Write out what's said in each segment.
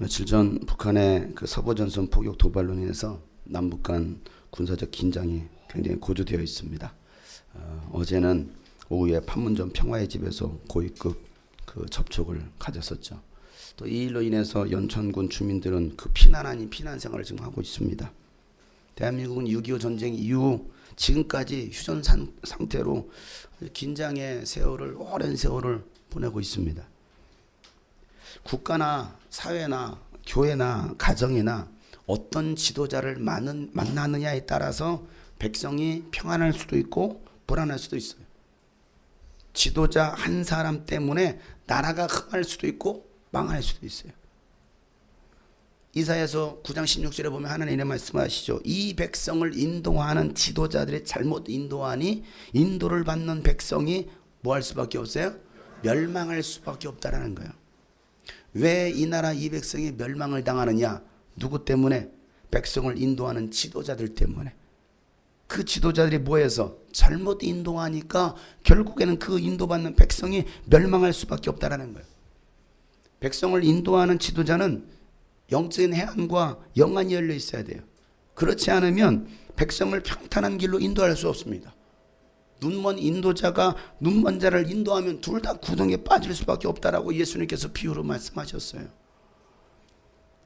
며칠 전 북한의 그 서부전선 포격 도발로 인해서 남북 간 군사적 긴장이 굉장히 고조되어 있습니다. 어제는 오후에 판문점 평화의 집에서 고위급 그 접촉을 가졌었죠. 또 이 일로 인해서 연천군 주민들은 그 피난 아닌 피난 생활을 지금 하고 있습니다. 대한민국은 6.25 전쟁 이후 지금까지 휴전 상태로 긴장의 세월을 오랜 세월을 보내고 있습니다. 국가나 사회나 교회나 가정이나 어떤 지도자를 만나느냐에 따라서 백성이 평안할 수도 있고 불안할 수도 있어요. 지도자 한 사람 때문에 나라가 흥할 수도 있고 망할 수도 있어요. 이사야서 9장 16절에 보면 하나님 이런 말씀하시죠. 이 백성을 인도하는 지도자들이 잘못 인도하니 인도를 받는 백성이 뭐 할 수밖에 없어요? 멸망할 수밖에 없다라는 거예요. 왜 이 나라 이 백성이 멸망을 당하느냐? 누구 때문에? 백성을 인도하는 지도자들 때문에. 그 지도자들이 뭐해서? 잘못 인도하니까 결국에는 그 인도받는 백성이 멸망할 수밖에 없다라는 거예요. 백성을 인도하는 지도자는 영적인 해안과 영안이 열려 있어야 돼요. 그렇지 않으면 백성을 평탄한 길로 인도할 수 없습니다. 눈먼 인도자가 눈먼 자를 인도하면 둘 다 구덩이에 빠질 수밖에 없다라고 예수님께서 비유로 말씀하셨어요.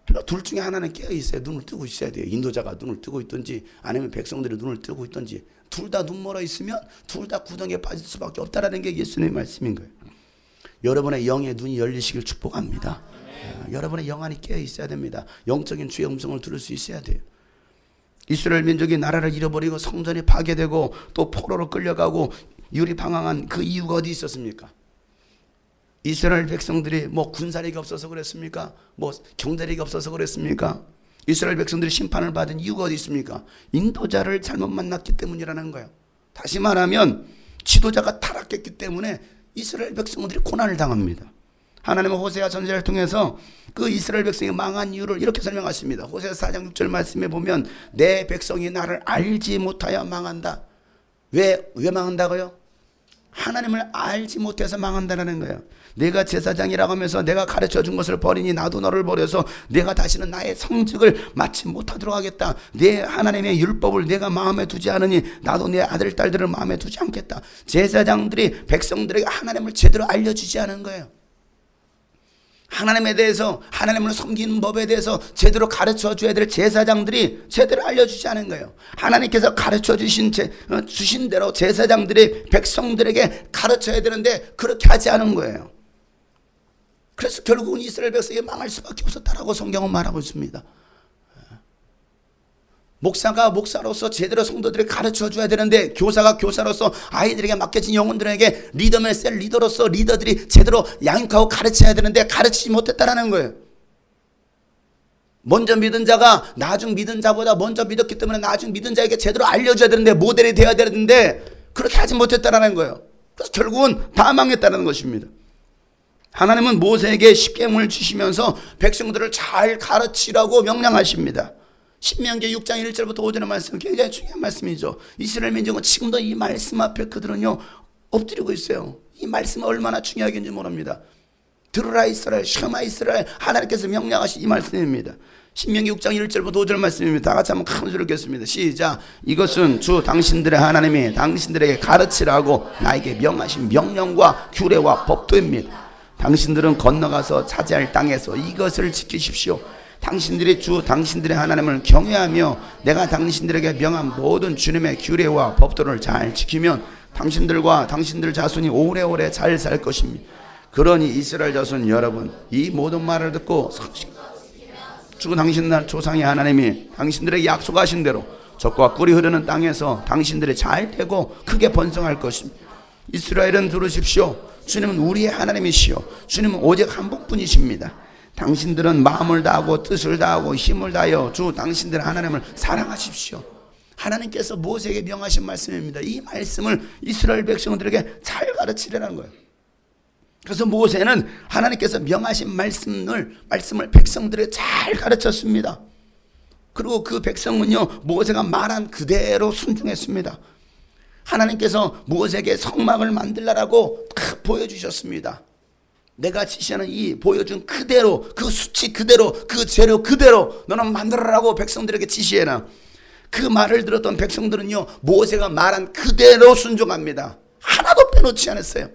그러니까 둘 중에 하나는 깨어 있어야 눈을 뜨고 있어야 돼요. 인도자가 눈을 뜨고 있든지 아니면 백성들이 눈을 뜨고 있든지 둘 다 눈 멀어 있으면 둘 다 구덩이에 빠질 수밖에 없다라는 게 예수님의 말씀인 거예요. 여러분의 영의 눈이 열리시길 축복합니다. 여러분의 영안이 깨어 있어야 됩니다. 영적인 주의 음성을 들을 수 있어야 돼요. 이스라엘 민족이 나라를 잃어버리고 성전이 파괴되고 또 포로로 끌려가고 유리방황한 그 이유가 어디 있었습니까? 이스라엘 백성들이 뭐 군사력이 없어서 그랬습니까? 뭐 경제력이 없어서 그랬습니까? 이스라엘 백성들이 심판을 받은 이유가 어디 있습니까? 인도자를 잘못 만났기 때문이라는 거예요. 다시 말하면 지도자가 타락했기 때문에 이스라엘 백성들이 고난을 당합니다. 하나님은 호세아 전쟁을 통해서 그 이스라엘 백성이 망한 이유를 이렇게 설명하십니다. 호세아 4장 6절 말씀에 보면 내 백성이 나를 알지 못하여 망한다. 왜 망한다고요? 하나님을 알지 못해서 망한다는 거예요. 내가 제사장이라고 하면서 내가 가르쳐 준 것을 버리니 나도 너를 버려서 내가 다시는 나의 성직을 마치 못하도록 하겠다. 내 하나님의 율법을 내가 마음에 두지 않으니 나도 내 아들 딸들을 마음에 두지 않겠다. 제사장들이 백성들에게 하나님을 제대로 알려주지 않은 거예요. 하나님에 대해서 하나님을 섬기는 법에 대해서 제대로 가르쳐 줘야 될 제사장들이 제대로 알려주지 않은 거예요. 하나님께서 가르쳐 주신 대로 제사장들이 백성들에게 가르쳐야 되는데 그렇게 하지 않은 거예요. 그래서 결국은 이스라엘 백성이 망할 수밖에 없었다라고 성경은 말하고 있습니다. 목사가 목사로서 제대로 성도들에게 가르쳐 줘야 되는데 교사가 교사로서 아이들에게 맡겨진 영혼들에게 리더면 셀 리더로서 리더들이 제대로 양육하고 가르쳐야 되는데 가르치지 못했다라는 거예요. 먼저 믿은 자가 나중 믿은 자보다 먼저 믿었기 때문에 나중 믿은 자에게 제대로 알려줘야 되는데 모델이 되어야 되는데 그렇게 하지 못했다라는 거예요. 그래서 결국은 다 망했다는 것입니다. 하나님은 모세에게 십계명을 주시면서 백성들을 잘 가르치라고 명령하십니다. 신명기 6장 1절부터 5절의 말씀 굉장히 중요한 말씀이죠. 이스라엘 민족은 지금도 이 말씀 앞에 그들은요 엎드리고 있어요. 이 말씀이 얼마나 중요하긴지 모릅니다. 들으라 이스라엘, 셔마 이스라엘, 하나님께서 명령하신 이 말씀입니다. 신명기 6장 1절부터 5절 말씀입니다. 다 같이 한번 큰 소리로 읽겠습니다. 시작. 이것은 주 당신들의 하나님이 당신들에게 가르치라고 나에게 명하신 명령과 규례와 법도입니다. 당신들은 건너가서 차지할 땅에서 이것을 지키십시오. 당신들이 주 당신들의 하나님을 경외하며 내가 당신들에게 명한 모든 주님의 규례와 법도를 잘 지키면 당신들과 당신들 자손이 오래오래 잘 살 것입니다. 그러니 이스라엘 자손 여러분 이 모든 말을 듣고 주 당신들 조상의 하나님이 당신들에게 약속하신 대로 젖과 꿀이 흐르는 땅에서 당신들이 잘 되고 크게 번성할 것입니다. 이스라엘은 들으십시오. 주님은 우리의 하나님이시오. 주님은 오직 한 분뿐이십니다. 당신들은 마음을 다하고 뜻을 다하고 힘을 다하여 주 당신들의 하나님을 사랑하십시오. 하나님께서 모세에게 명하신 말씀입니다. 이 말씀을 이스라엘 백성들에게 잘 가르치려는 거예요. 그래서 모세는 하나님께서 명하신 말씀을 백성들에게 잘 가르쳤습니다. 그리고 그 백성은요 모세가 말한 그대로 순종했습니다. 하나님께서 모세에게 성막을 만들라고 딱 보여주셨습니다. 내가 지시하는 이 보여준 그대로, 그 수치 그대로, 그 재료 그대로 너는 만들어라고 백성들에게 지시해라. 그 말을 들었던 백성들은요, 모세가 말한 그대로 순종합니다. 하나도 빼놓지 않았어요.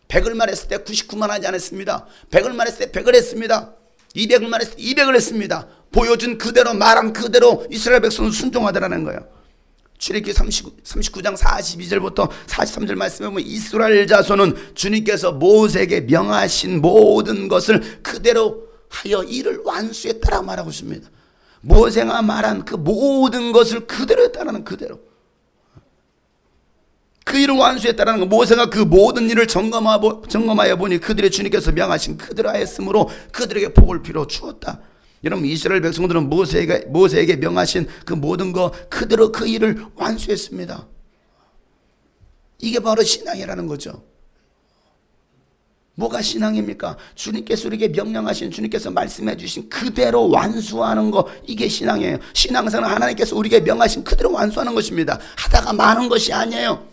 100을 말했을 때 99만 하지 않았습니다. 100을 말했을 때 100을 했습니다. 200을 말했을 때 200을 했습니다. 보여준 그대로, 말한 그대로 이스라엘 백성은 순종하더라는 거예요. 출애굽기 39장 42절부터 43절 말씀에 보면 이스라엘 자손은 주님께서 모세에게 명하신 모든 것을 그대로 하여 이를 완수했다라고 말하고 있습니다. 모세가 말한 그 모든 것을 그대로 했다는, 그대로 그 일을 완수했다는 거. 모세가 그 모든 일을 점검하여 보니 그들의 주님께서 명하신 그대로 하였으므로 그들에게 복을 빌어 주었다. 여러분, 이스라엘 백성들은 모세에게 명하신 그 모든 거 그대로 그 일을 완수했습니다. 이게 바로 신앙이라는 거죠. 뭐가 신앙입니까? 주님께서 우리에게 명령하신, 주님께서 말씀해 주신 그대로 완수하는 거, 이게 신앙이에요. 신앙생활은 하나님께서 우리에게 명하신 그대로 완수하는 것입니다. 하다가 마는 것이 아니에요.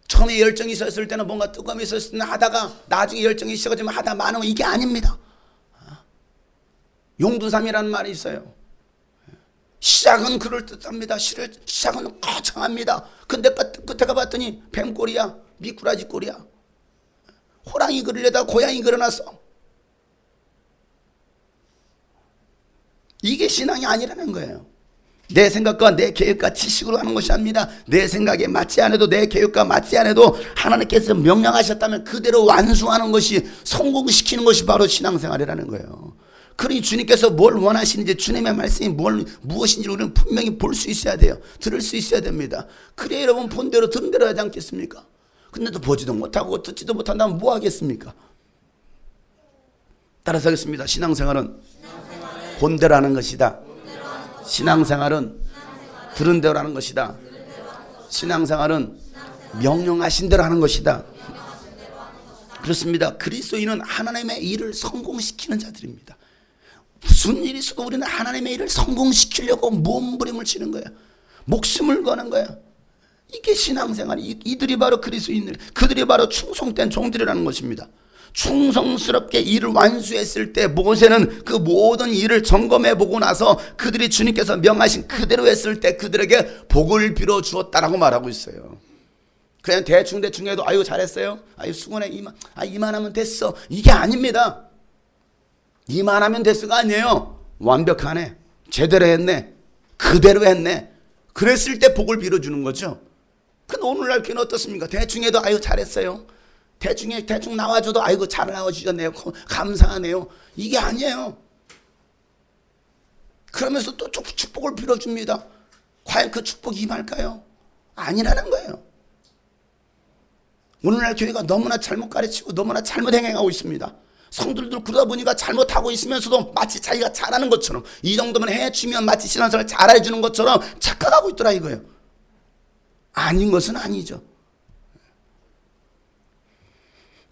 처음에 열정이 있었을 때는, 뭔가 뜨거움이 있었을 때는 하다가, 나중에 열정이 식어지면 하다 마는 거, 이게 아닙니다. 용두삼이라는 말이 있어요. 시작은 그럴듯합니다. 시작은 거창합니다. 근데 끝에 가봤더니 뱀꼴이야, 미꾸라지 꼴이야. 호랑이 그리려다 고양이 그려놨어. 이게 신앙이 아니라는 거예요. 내 생각과 내 계획과 지식으로 하는 것이 아닙니다. 내 생각에 맞지 않아도, 내 계획과 맞지 않아도 하나님께서 명령하셨다면 그대로 완수하는 것이, 성공시키는 것이 바로 신앙생활이라는 거예요. 그러니 주님께서 뭘 원하시는지, 주님의 말씀이 무엇인지 우리는 분명히 볼 수 있어야 돼요. 들을 수 있어야 됩니다. 그래야 여러분 본대로 들은 대로 하지 않겠습니까? 근데 또 보지도 못하고 듣지도 못한다면 뭐 하겠습니까? 따라서 하겠습니다. 신앙생활은 본대로 하는 것이다. 신앙생활은 들은 대로 하는 것이다. 신앙생활은 명령하신 대로 하는 것이다. 그렇습니다. 그리스도인은 하나님의 일을 성공시키는 자들입니다. 무슨 일이 있어도 우리는 하나님의 일을 성공시키려고 몸부림을 치는 거야. 목숨을 거는 거야. 이게 신앙생활이, 이들이 바로 그리스도인들, 그들이 바로 충성된 종들이라는 것입니다. 충성스럽게 일을 완수했을 때 모세는 그 모든 일을 점검해 보고 나서 그들이 주님께서 명하신 그대로 했을 때 그들에게 복을 빌어 주었다라고 말하고 있어요. 그냥 대충 해도 아유 잘했어요, 아유 수고네, 이만하면 됐어, 이게 아닙니다. 이만하면 됐어가 아니에요. 완벽하네, 제대로 했네, 그대로 했네, 그랬을 때 복을 빌어주는 거죠. 근데 오늘날 교회는 어떻습니까? 대충 해도 아유 잘했어요, 대충 나와줘도 아이고 잘 나와주셨네요, 감사하네요, 이게 아니에요. 그러면서 또 축복을 빌어줍니다. 과연 그 축복이 임할까요? 아니라는 거예요. 오늘날 교회가 너무나 잘못 가르치고 너무나 잘못 행행하고 있습니다. 성도들도 그러다 보니까 잘못하고 있으면서도 마치 자기가 잘하는 것처럼, 이 정도면 해주면 마치 신앙생활을 잘해주는 것처럼 착각하고 있더라 이거예요. 아닌 것은 아니죠.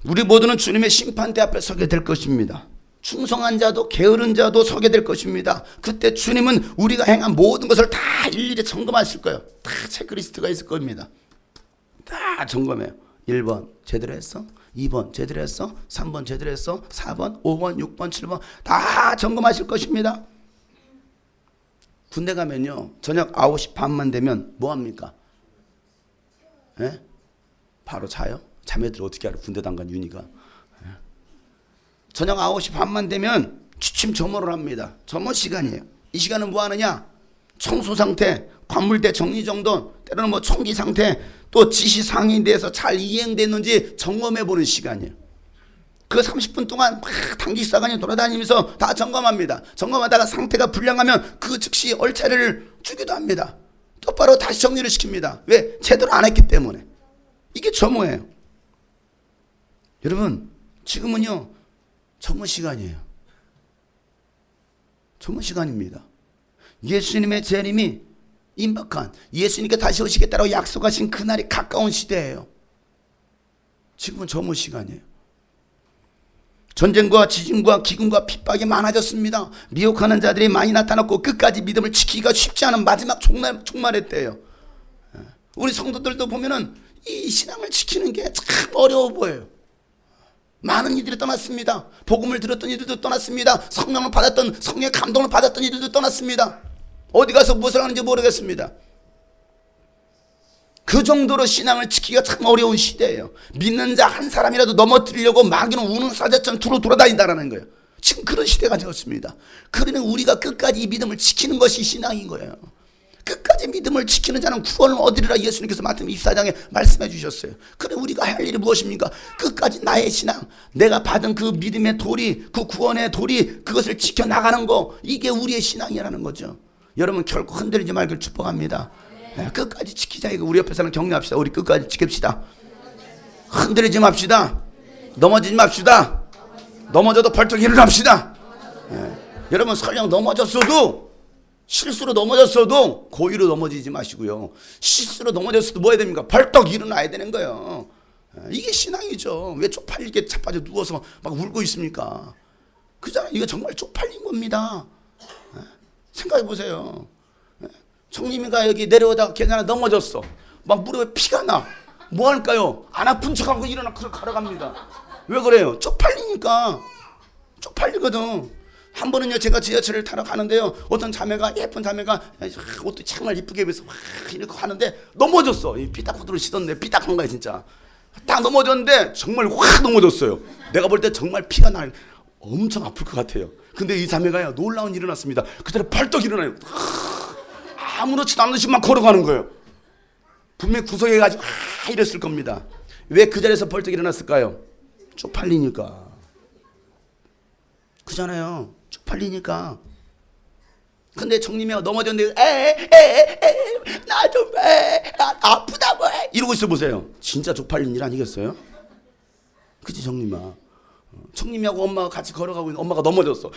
우리 모두는 주님의 심판대 앞에 서게 될 것입니다. 충성한 자도 게으른 자도 서게 될 것입니다. 그때 주님은 우리가 행한 모든 것을 다 일일이 점검하실 거예요. 다 체크리스트가 있을 겁니다. 다 점검해요. 1번 제대로 했어? 2번 제대로 했어? 3번 제대로 했어? 4번, 5번, 6번, 7번 다 점검하실 것입니다. 군대 가면요, 저녁 9시 반만 되면 뭐합니까? 예? 바로 자요? 자매들 어떻게 알아? 군대 당간 윤희가. 예? 저녁 9시 반만 되면 취침 점호를 합니다. 점호 시간이에요. 이 시간은 뭐 하느냐? 청소 상태, 관물대 정리정돈, 때로는 뭐 총기 상태, 또 지시 사항에 대해서 잘 이행됐는지 점검해 보는 시간이에요. 그 30분 동안 막 당직사관이 돌아다니면서 다 점검합니다. 점검하다가 상태가 불량하면 그 즉시 얼차례를 주기도 합니다. 똑바로 다시 정리를 시킵니다. 왜? 제대로 안 했기 때문에. 이게 점호예요. 여러분, 지금은요 점호 시간이에요. 점호 시간입니다. 예수님의 재림이 임박한, 예수님께 다시 오시겠다고 약속하신 그날이 가까운 시대예요. 지금은 점호 시간이에요. 전쟁과 지진과 기근과 핍박이 많아졌습니다. 미혹하는 자들이 많이 나타났고 끝까지 믿음을 지키기가 쉽지 않은 마지막 종말의 때예요. 우리 성도들도 보면은 이 신앙을 지키는 게 참 어려워 보여요. 많은 이들이 떠났습니다. 복음을 들었던 이들도 떠났습니다. 성령을 받았던, 성령의 감동을 받았던 이들도 떠났습니다. 어디 가서 무엇을 하는지 모르겠습니다. 그 정도로 신앙을 지키기가 참 어려운 시대예요. 믿는 자 한 사람이라도 넘어뜨리려고 마귀는 우는 사자처럼 두루 돌아다닌다라는 거예요. 지금 그런 시대가 되었습니다. 그러면 우리가 끝까지 이 믿음을 지키는 것이 신앙인 거예요. 끝까지 믿음을 지키는 자는 구원을 얻으리라 예수님께서 마태복음 24장에 말씀해 주셨어요. 그래 우리가 할 일이 무엇입니까? 끝까지 나의 신앙, 내가 받은 그 믿음의 도리, 그 구원의 도리, 그것을 지켜나가는 거, 이게 우리의 신앙이라는 거죠. 여러분 결코 흔들리지 말길 축복합니다. 네, 끝까지 지키자. 이거 우리 옆에 사람 격려합시다. 우리 끝까지 지킵시다. 흔들리지 맙시다. 넘어지지 맙시다. 넘어져도 벌떡 일어납시다. 네. 여러분 설령 넘어졌어도, 실수로 넘어졌어도 고의로 넘어지지 마시고요. 실수로 넘어졌어도 뭐 해야 됩니까? 벌떡 일어나야 되는 거예요. 이게 신앙이죠. 왜 쪽팔리게 자빠져 누워서 막 울고 있습니까? 그잖아요. 이거 정말 쪽팔린 겁니다. 생각해 보세요. 총님이가 여기 내려오다가 계단에 넘어졌어. 막 무릎에 피가 나. 뭐 할까요? 안 아픈 척하고 일어나 걸어갑니다. 왜 그래요? 쪽팔리니까. 쪽팔리거든. 한 번은요, 제가 지하철을 타러 가는데요, 어떤 자매가, 예쁜 자매가 옷도 정말 이쁘게 입어서 이렇게 가는데 넘어졌어. 삐딱구두를 신었는데 삐딱한 거야 진짜. 딱 넘어졌는데 정말 확 넘어졌어요. 내가 볼 때 정말 피가 날 엄청 아플 것 같아요. 근데 이 자매가요, 놀라운 일이 일어났습니다. 그대로 벌떡 일어나요. 아무렇지도 않은 듯이 막 걸어가는 거예요. 분명히 구석해가지고 이랬을 겁니다. 왜 그 자리에서 벌떡 일어났을까요? 쪽팔리니까. 그잖아요. 쪽팔리니까. 근데 청님이 넘어졌는데 나 좀 아프다고 해 이러고 있어 보세요. 진짜 쪽팔린 일 아니겠어요? 그치 청님아. 청님이하고 엄마가 같이 걸어가고 있는데 엄마가 넘어졌어.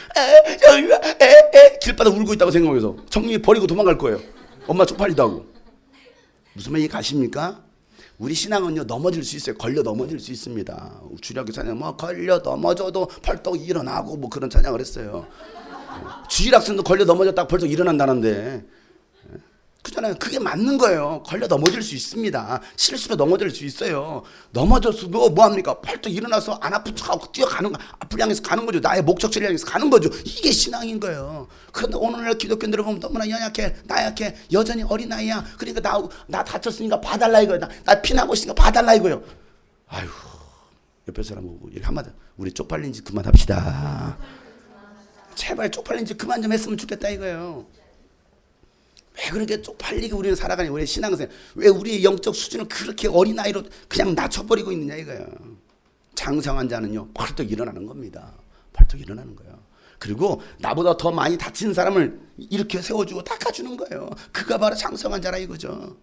길바닥 울고 있다고 생각해서 청님이 버리고 도망갈 거예요. 엄마 쪽팔리다고. 무슨 말인지 가십니까? 우리 신앙은요, 넘어질 수 있어요. 걸려 넘어질 수 있습니다. 주일학교 찬양 뭐 걸려 넘어져도 벌떡 일어나고 뭐 그런 찬양을 했어요. 주일학생도 걸려 넘어졌다가 벌떡 일어난다는데, 그잖아요. 그게 맞는 거예요. 걸려 넘어질 수 있습니다. 실수로 넘어질 수 있어요. 넘어졌어도 뭐합니까? 벌떡 일어나서 안 아픈 척하고 뛰어가는 거, 앞을 향해서 가는 거죠. 나의 목적지를 향해서 가는 거죠. 이게 신앙인 거예요. 그런데 오늘날 기독교인들을 보면 너무나 연약해, 나약해, 여전히 어린아이야. 그러니까 나 다쳤으니까 봐달라 이거예요. 나 피나고 있으니까 봐달라 이거예요. 아휴, 옆에 사람 보고 이렇게 한마디, 우리 쪽팔린 짓 그만합시다. 제발 쪽팔린 짓 그만 좀 했으면 좋겠다 이거예요. 왜 그렇게 쪽팔리게 우리는 살아가냐? 우리 신앙생활 왜 우리의 영적 수준을 그렇게 어린아이로 그냥 낮춰버리고 있느냐 이거예요. 장성한 자는요, 벌떡 일어나는 겁니다. 벌떡 일어나는 거예요. 그리고 나보다 더 많이 다친 사람을 이렇게 세워주고 닦아주는 거예요. 그가 바로 장성한 자라 이거죠.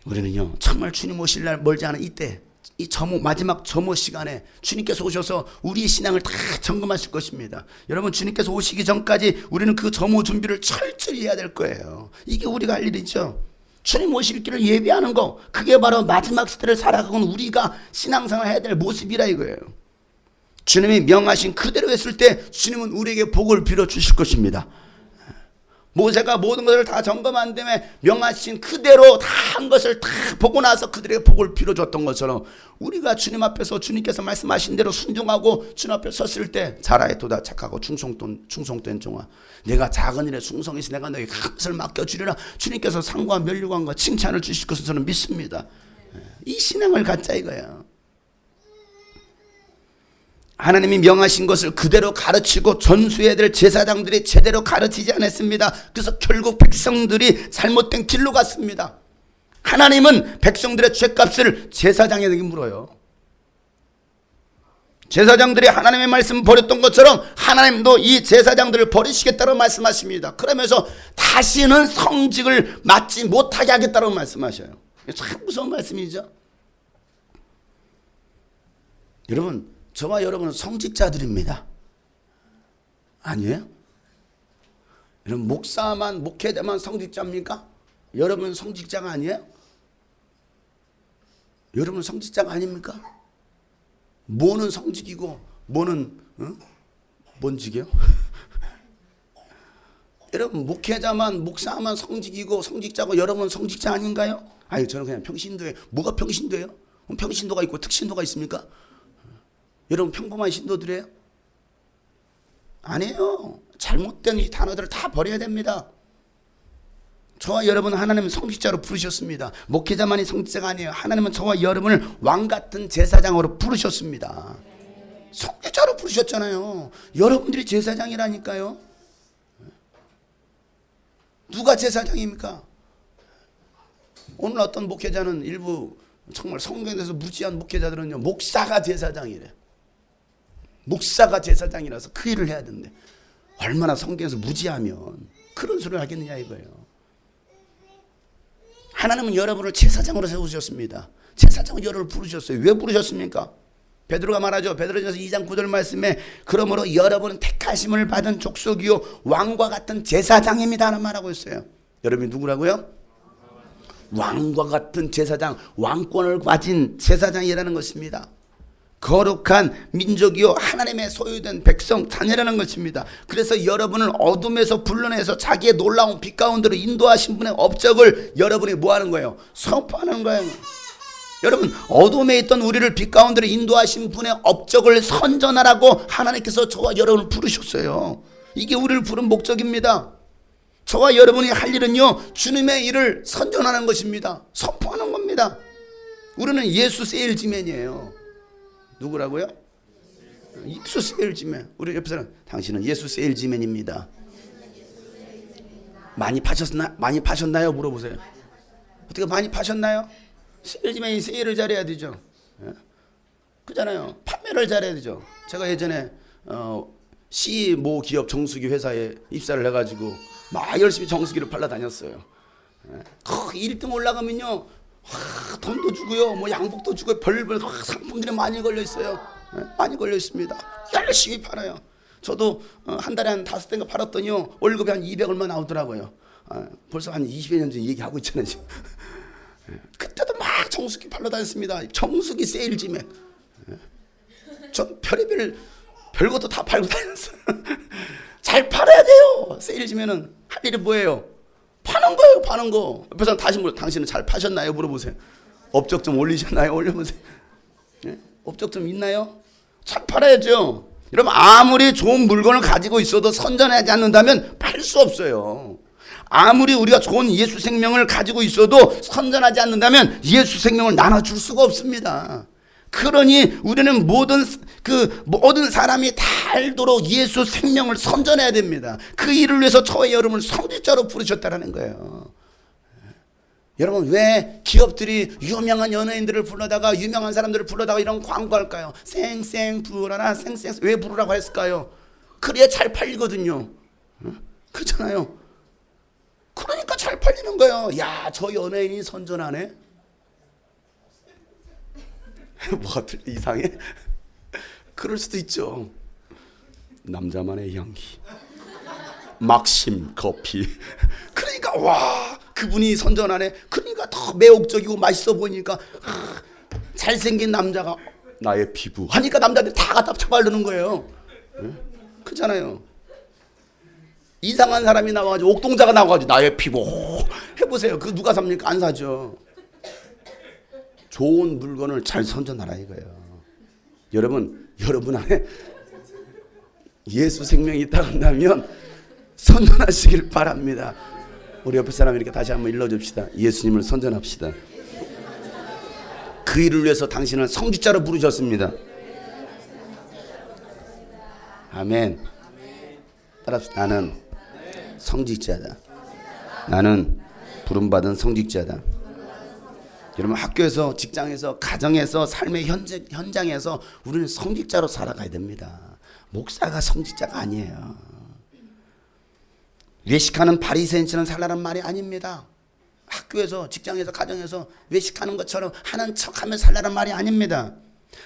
우리는요, 정말 주님 오실 날 멀지 않은 이때, 이 점호, 마지막 점호 시간에 주님께서 오셔서 우리의 신앙을 다 점검하실 것입니다. 여러분, 주님께서 오시기 전까지 우리는 그 점호 준비를 철저히 해야 될 거예요. 이게 우리가 할 일이죠. 주님 오실 길을 예비하는 거, 그게 바로 마지막 시대를 살아가는 우리가 신앙생활 해야 될 모습이라 이거예요. 주님이 명하신 그대로 했을 때 주님은 우리에게 복을 빌어 주실 것입니다. 모세가 모든 것을 다 점검한 다음에 명하신 그대로 다 한 것을 다 보고 나서 그들에게 복을 빌어줬던 것처럼 우리가 주님 앞에서 주님께서 말씀하신 대로 순종하고 주님 앞에 섰을 때 자라에도다 착하고 충성된 종아, 내가 작은 일에 충성해서 내가 너에게 큰 것을 맡겨주리라. 주님께서 상과 면류관과 칭찬을 주실 것을 저는 믿습니다. 이 신앙을 갖자 이거예요. 하나님이 명하신 것을 그대로 가르치고 전수해야 될 제사장들이 제대로 가르치지 않았습니다. 그래서 결국 백성들이 잘못된 길로 갔습니다. 하나님은 백성들의 죄값을 제사장에게 물어요. 제사장들이 하나님의 말씀을 버렸던 것처럼 하나님도 이 제사장들을 버리시겠다고 말씀하십니다. 그러면서 다시는 성직을 맡지 못하게 하겠다고 말씀하셔요. 참 무서운 말씀이죠. 여러분, 저와 여러분은 성직자들입니다. 아니에요? 여러분, 목사만, 목회자만 성직자입니까? 여러분 성직자가 아니에요? 여러분 성직자가 아닙니까? 뭐는 성직이고 뭐는 뭔 직이요? 여러분, 목회자만, 목사만 성직이고 성직자고 여러분 성직자 아닌가요? 아니, 저는 그냥 평신도예요. 뭐가 평신도예요? 평신도가 있고 특신도가 있습니까? 여러분 평범한 신도들이에요? 아니에요. 잘못된 이 단어들을 다 버려야 됩니다. 저와 여러분 하나님은 성직자로 부르셨습니다. 목회자만이 성직자가 아니에요. 하나님은 저와 여러분을 왕같은 제사장으로 부르셨습니다. 성직자로 부르셨잖아요. 여러분들이 제사장이라니까요. 누가 제사장입니까? 오늘 어떤 목회자는 일부 정말 성경에서 무지한 목회자들은요, 목사가 제사장이래. 목사가 제사장이라서 그 일을 해야 되는데 얼마나 성경에서 무지하면 그런 소리를 하겠느냐 이거예요. 하나님은 여러분을 제사장으로 세우셨습니다. 제사장으로 여러분을 부르셨어요. 왜 부르셨습니까? 베드로가 말하죠. 베드로전서 2장 9절 말씀에 그러므로 여러분은 택하심을 받은 족속이요 왕과 같은 제사장입니다 하는 말하고 있어요. 여러분이 누구라고요? 왕과 같은 제사장, 왕권을 가진 제사장이라는 것입니다. 거룩한 민족이요 하나님의 소유된 백성 자녀라는 것입니다. 그래서 여러분을 어둠에서 불러내서 자기의 놀라운 빛 가운데로 인도하신 분의 업적을 여러분이 뭐하는 거예요? 선포하는 거예요. 여러분 어둠에 있던 우리를 빛 가운데로 인도하신 분의 업적을 선전하라고 하나님께서 저와 여러분을 부르셨어요. 이게 우리를 부른 목적입니다. 저와 여러분이 할 일은요 주님의 일을 선전하는 것입니다. 선포하는 겁니다. 우리는 예수 세일즈맨이에요. 누구라고요? 예수 세일즈맨. 우리 옆에 사람 당신은 예수 세일즈맨입니다. 많이 파셨나요? 물어보세요. 어떻게 많이 파셨나요? 세일즈맨이 세일을 잘해야 되죠. 그잖아요. 판매를 잘해야 되죠. 제가 예전에 모 기업 정수기 회사에 입사를 해가지고 막 열심히 정수기를 팔러 다녔어요. 1등 올라가면요 돈도 주고요 뭐 양복도 주고 별별 상품들이 많이 걸려 있어요. 많이 걸려 있습니다. 열심히 팔아요. 저도 한 달에 한 5대인가 팔았더니요 월급이 한 200 얼마 나오더라고요. 벌써 한 20여 년 전 얘기하고 있잖아요 지금. 그때도 막 정수기 팔러 다녔습니다. 정수기 세일즈맨. 전 별것도 다 팔고 다녔어요. 잘 팔아야 돼요. 세일즈맨은 할 일이 뭐예요? 파는 거예요. 파는 거. 옆에서 다시 당신은 잘 파셨나요? 물어보세요. 업적 좀 올리셨나요? 올려보세요. 업적 좀 있나요? 잘 팔아야죠. 여러분 아무리 좋은 물건을 가지고 있어도 선전하지 않는다면 팔 수 없어요. 아무리 우리가 좋은 예수 생명을 가지고 있어도 선전하지 않는다면 예수 생명을 나눠줄 수가 없습니다. 그러니 우리는 모든 사람이 다 알도록 예수 생명을 선전해야 됩니다. 그 일을 위해서 저와 여러분을 성직자로 부르셨다는 거예요. 여러분 왜 기업들이 유명한 연예인들을 불러다가 유명한 사람들을 불러다가 이런 광고할까요? 쌩쌩 부르라 쌩쌩 왜 부르라고 했을까요? 그래야 잘 팔리거든요. 그렇잖아요. 그러니까 잘 팔리는 거예요. 야, 저 연예인이 선전하네. 뭐가 이상해? 그럴 수도 있죠. 남자만의 향기 막심 커피. 그러니까 와 그분이 선전하네. 그러니까 더 매혹적이고 맛있어 보이니까 잘생긴 남자가 나의 피부 하니까 남자들이 다 갖다 쳐바르는 거예요. 그렇잖아요. 이상한 사람이 나와가지고 옥동자가 나와가지고 나의 피부 해보세요. 그거 누가 삽니까? 안 사죠. 좋은 물건을 잘 선전하라 이거예요. 여러분 안에 예수 생명이 있다 한다면 선전하시길 바랍니다. 우리 옆에 사람 이렇게 다시 한번 일러줍시다. 예수님을 선전합시다. 그 일을 위해서 당신을 성직자로 부르셨습니다. 아멘. 따라합시다. 나는 성직자다. 나는 부름받은 성직자다. 여러분 학교에서 직장에서 가정에서 삶의 현장에서 우리는 성직자로 살아가야 됩니다. 목사가 성직자가 아니에요. 외식하는 바리새인처럼 살라는 말이 아닙니다. 학교에서 직장에서 가정에서 외식하는 것처럼 하는 척하며 살라는 말이 아닙니다.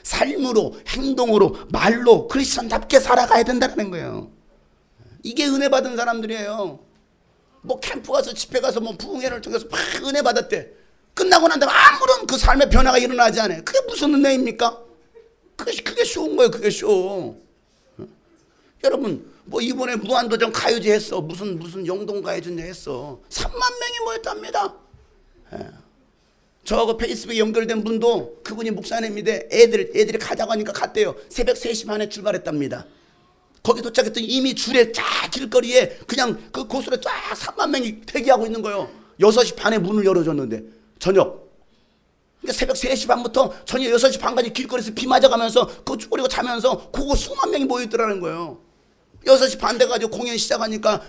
삶으로 행동으로 말로 크리스천답게 살아가야 된다는 거예요. 이게 은혜 받은 사람들이에요. 뭐 캠프 가서 집회 가서 뭐 부흥회를 통해서 막 은혜 받았대. 끝나고 난 다음에 아무런 그 삶의 변화가 일어나지 않아요. 그게 무슨 은혜입니까? 그게 쉬운 거예요. 그게 쉬워. 여러분 뭐 이번에 무한도전 가요제 했어. 무슨 영동 가요제 했어. 3만 명이 모였답니다. 저 페이스북에 연결된 분도 그분이 목사님인데 애들이 가자고 하니까 갔대요. 새벽 3시 반에 출발했답니다. 거기 도착했더니 이미 줄에 쫙 길거리에 그냥 그 고수로 쫙 3만 명이 대기하고 있는 거예요. 6시 반에 문을 열어줬는데 저녁. 그러니까 새벽 3시 반부터 저녁 6시 반까지 길거리에서 비 맞아가면서 그거 쭈그리고 자면서 그거 수만 명이 모여있더라는 거예요. 6시 반 돼가지고 공연 시작하니까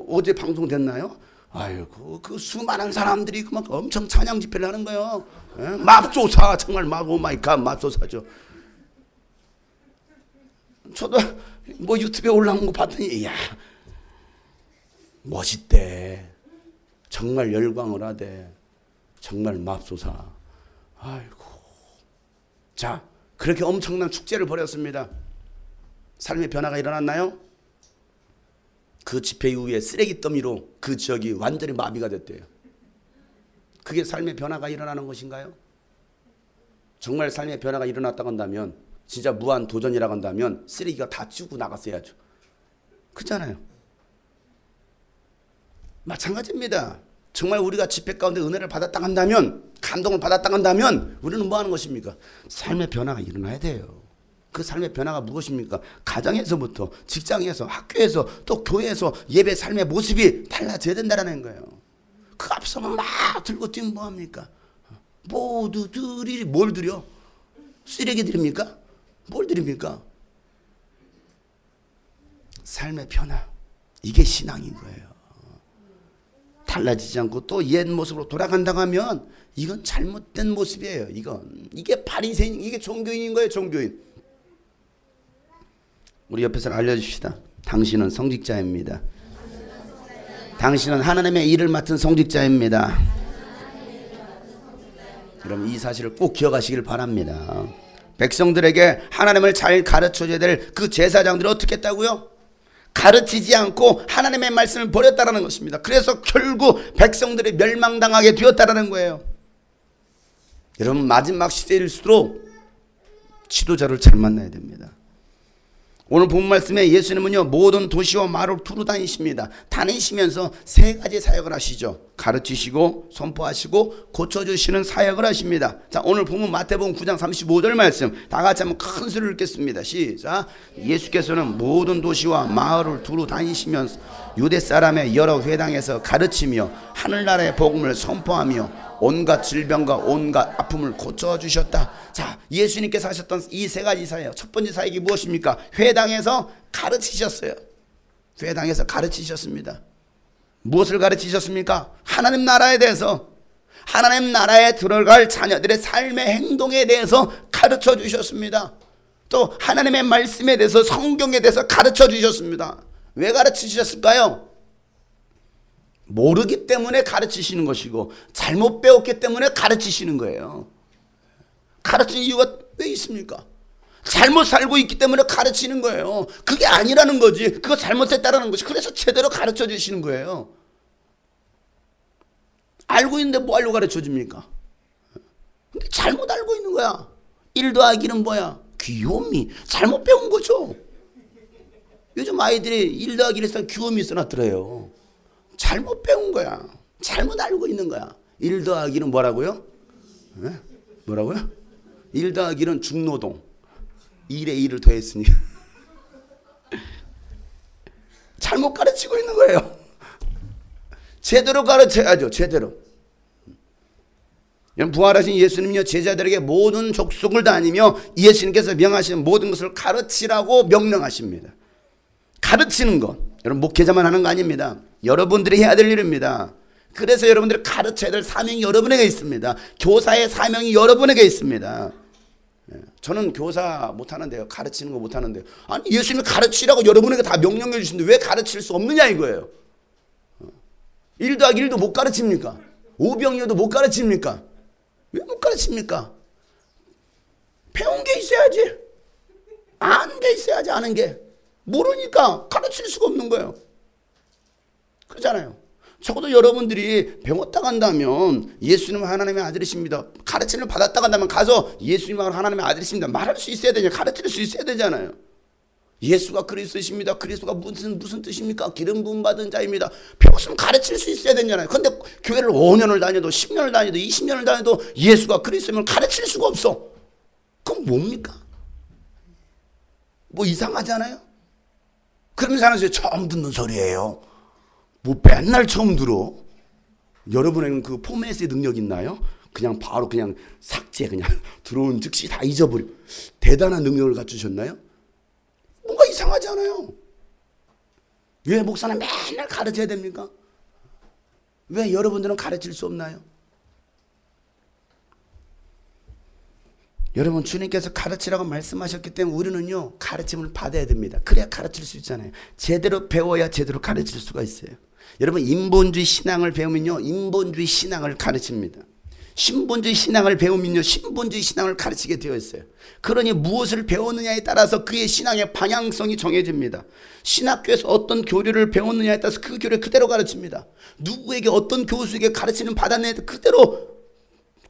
어제 방송됐나요? 아이고 그 수많은 사람들이 막 엄청 찬양 집회를 하는 거예요. 예? 맙소사 정말 오마이갓 맙소사죠. 저도 뭐 유튜브에 올라온 거 봤더니 이야 멋있대. 정말 열광을 하대. 정말 맙소사. 아이고. 자, 그렇게 엄청난 축제를 벌였습니다. 삶의 변화가 일어났나요? 그 집회 이후에 쓰레기 더미로 그 지역이 완전히 마비가 됐대요. 그게 삶의 변화가 일어나는 것인가요? 정말 삶의 변화가 일어났다고 한다면, 진짜 무한 도전이라고 한다면 쓰레기가 다 치우고 나갔어야죠. 그렇잖아요. 마찬가지입니다. 정말 우리가 집회 가운데 은혜를 받았다고 한다면, 감동을 받았다고 한다면 우리는 뭐 하는 것입니까? 삶의 변화가 일어나야 돼요. 그 삶의 변화가 무엇입니까? 가정에서부터, 직장에서, 학교에서, 또 교회에서 예배 삶의 모습이 달라져야 된다는 거예요. 그 앞서만 막 들고 뛰면 뭐합니까? 모두들이 뭘 드려? 쓰레기 드립니까? 뭘 드립니까? 삶의 변화. 이게 신앙인 거예요. 달라지지 않고 또 옛 모습으로 돌아간다고 하면 이건 잘못된 모습이에요. 이게 바리새인, 이게 종교인인 거예요. 종교인. 우리 옆에서 알려줍시다. 당신은 성직자입니다. 당신은 하나님의 일을 맡은 성직자입니다. 여러분 이 사실을 꼭 기억하시길 바랍니다. 백성들에게 하나님을 잘 가르쳐줘야 될 그 제사장들이 어떻게 했다고요? 가르치지 않고 하나님의 말씀을 버렸다는 것입니다. 그래서 결국 백성들이 멸망당하게 되었다는 거예요. 여러분 마지막 시대일수록 지도자를 잘 만나야 됩니다. 오늘 본 말씀에 예수님은요 모든 도시와 마을을 두루 다니십니다. 다니시면서 세 가지 사역을 하시죠. 가르치시고 선포하시고 고쳐주시는 사역을 하십니다. 자, 오늘 보면 마태복음 9장 35절 말씀 다 같이 한번 큰 소리를 읽겠습니다. 시작. 예수께서는 모든 도시와 마을을 두루 다니시면서 유대 사람의 여러 회당에서 가르치며 하늘나라의 복음을 선포하며 온갖 질병과 온갖 아픔을 고쳐주셨다. 자, 예수님께서 하셨던 이 세 가지 사역. 첫 번째 사역이 무엇입니까? 회당에서 가르치셨어요. 회당에서 가르치셨습니다. 무엇을 가르치셨습니까? 하나님 나라에 대해서, 하나님 나라에 들어갈 자녀들의 삶의 행동에 대해서 가르쳐 주셨습니다. 또 하나님의 말씀에 대해서, 성경에 대해서 가르쳐 주셨습니다. 왜 가르치셨을까요? 모르기 때문에 가르치시는 것이고 잘못 배웠기 때문에 가르치시는 거예요. 가르치는 이유가 왜 있습니까? 잘못 살고 있기 때문에 가르치는 거예요. 그게 아니라는 거지. 그거 잘못했다라는 것이. 그래서 제대로 가르쳐 주시는 거예요. 알고 있는데 뭐 하려고 가르쳐 줍니까? 근데 잘못 알고 있는 거야. 1 더하기는 뭐야? 귀요미. 잘못 배운 거죠. 요즘 아이들이 1 더하기를 해서 귀요미 써놨더래요. 잘못 배운 거야. 잘못 알고 있는 거야. 1 더하기는 뭐라고요? 네? 뭐라고요? 1 더하기는 중노동. 1에 1을 더했으니 잘못 가르치고 있는 거예요. 제대로 가르쳐야죠. 제대로. 부활하신 예수님은요 제자들에게 모든 족속을 다니며 예수님께서 명하신 모든 것을 가르치라고 명령하십니다. 가르치는 것. 여러분 목회자만 하는 거 아닙니다. 여러분들이 해야 될 일입니다. 그래서 여러분들이 가르쳐야 될 사명이 여러분에게 있습니다. 교사의 사명이 여러분에게 있습니다. 저는 교사 못하는데요. 가르치는 거 못하는데요. 아니 예수님이 가르치라고 여러분에게 다 명령해 주시는데 왜 가르칠 수 없느냐 이거예요. 1 더하기 1도 못 가르칩니까? 오병이어도 못 가르칩니까? 왜 못 가르칩니까? 배운 게 있어야지. 아는 게 있어야지. 아는 게. 모르니까 가르칠 수가 없는 거예요. 그렇잖아요. 적어도 여러분들이 배웠다 간다면 예수님은 하나님의 아들이십니다. 가르침을 받았다 간다면 가서 예수님은 하나님의 아들이십니다. 말할 수 있어야 되냐? 가르칠 수 있어야 되잖아요. 예수가 그리스도이십니다. 그리스도가 무슨 뜻입니까? 기름 부음 받은 자입니다. 배웠으면 가르칠 수 있어야 되잖아요. 근데 교회를 5년을 다녀도 10년을 다녀도 20년을 다녀도 예수가 그리스도면 가르칠 수가 없어. 그럼 뭡니까? 뭐 이상하지 않아요? 그러면 사람들이 처음 듣는 소리예요. 뭐 맨날 처음 들어. 여러분에게는 그 포맷의 능력 있나요? 그냥 바로 그냥 삭제, 그냥 들어온 즉시 다 잊어버려. 대단한 능력을 갖추셨나요? 뭔가 이상하지 않아요? 왜 목사는 맨날 가르쳐야 됩니까? 왜 여러분들은 가르칠 수 없나요? 여러분, 주님께서 가르치라고 말씀하셨기 때문에 우리는요, 가르침을 받아야 됩니다. 그래야 가르칠 수 있잖아요. 제대로 배워야 제대로 가르칠 수가 있어요. 여러분, 인본주의 신앙을 배우면요, 인본주의 신앙을 가르칩니다. 신본주의 신앙을 배우면요, 신본주의 신앙을 가르치게 되어 있어요. 그러니 무엇을 배웠느냐에 따라서 그의 신앙의 방향성이 정해집니다. 신학교에서 어떤 교리를 배웠느냐에 따라서 그 교리를 그대로 가르칩니다. 누구에게 어떤 교수에게 가르치는 받았느냐에 따라 그대로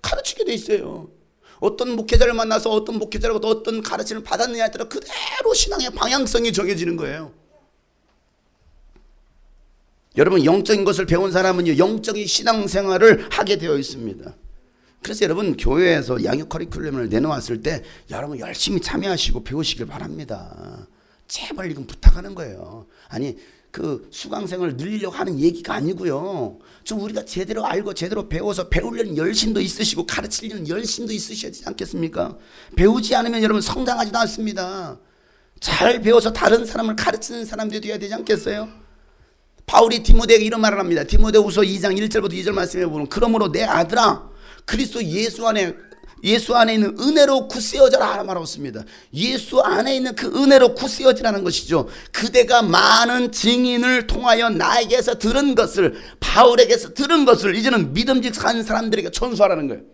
가르치게 돼 있어요. 어떤 목회자를 만나서 어떤 목회자로부터 어떤 가르침을 받았느냐에 따라 그대로 신앙의 방향성이 정해지는 거예요. 여러분, 영적인 것을 배운 사람은요, 영적인 신앙생활을 하게 되어 있습니다. 그래서 여러분, 교회에서 양육 커리큘럼을 내놓았을 때 여러분 열심히 참여하시고 배우시길 바랍니다. 제발 이건 부탁하는 거예요. 아니, 그 수강생을 늘리려고 하는 얘기가 아니고요. 좀 우리가 제대로 알고 제대로 배워서 배우려는 열심도 있으시고 가르치려는 열심도 있으셔야 되지 않겠습니까? 배우지 않으면 여러분 성장하지도 않습니다. 잘 배워서 다른 사람을 가르치는 사람들이 되어야 되지 않겠어요? 바울이 디모데에게 이런 말을 합니다. 디모데후서 2장 1절부터 2절 말씀해 보면, 그러므로 내 아들아, 그리스도 예수 안에 있는 은혜로 굳세어져라 하라 말하고 있습니다. 예수 안에 있는 그 은혜로 굳세어지라는 것이죠. 그대가 많은 증인을 통하여 나에게서 들은 것을, 바울에게서 들은 것을 이제는 믿음직한 사람들에게 전수하라는 거예요.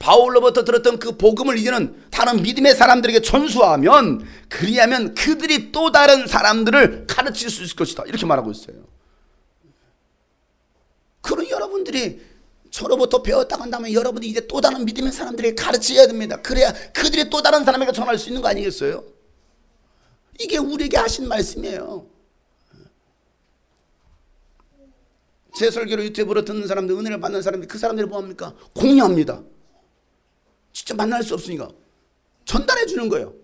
바울로부터 들었던 그 복음을 이제는 다른 믿음의 사람들에게 전수하면, 그리하면 그들이 또 다른 사람들을 가르칠 수 있을 것이다, 이렇게 말하고 있어요. 그럼 여러분들이 저로부터 배웠다고 한다면 여러분이 이제 또 다른 믿음의 사람들에게 가르쳐야 됩니다. 그래야 그들이 또 다른 사람에게 전할 수 있는 거 아니겠어요? 이게 우리에게 하신 말씀이에요. 제 설교를 유튜브로 듣는 사람들, 은혜를 받는 사람들, 그 사람들이 뭐합니까? 공유합니다. 진짜 만날 수 없으니까 전달해 주는 거예요.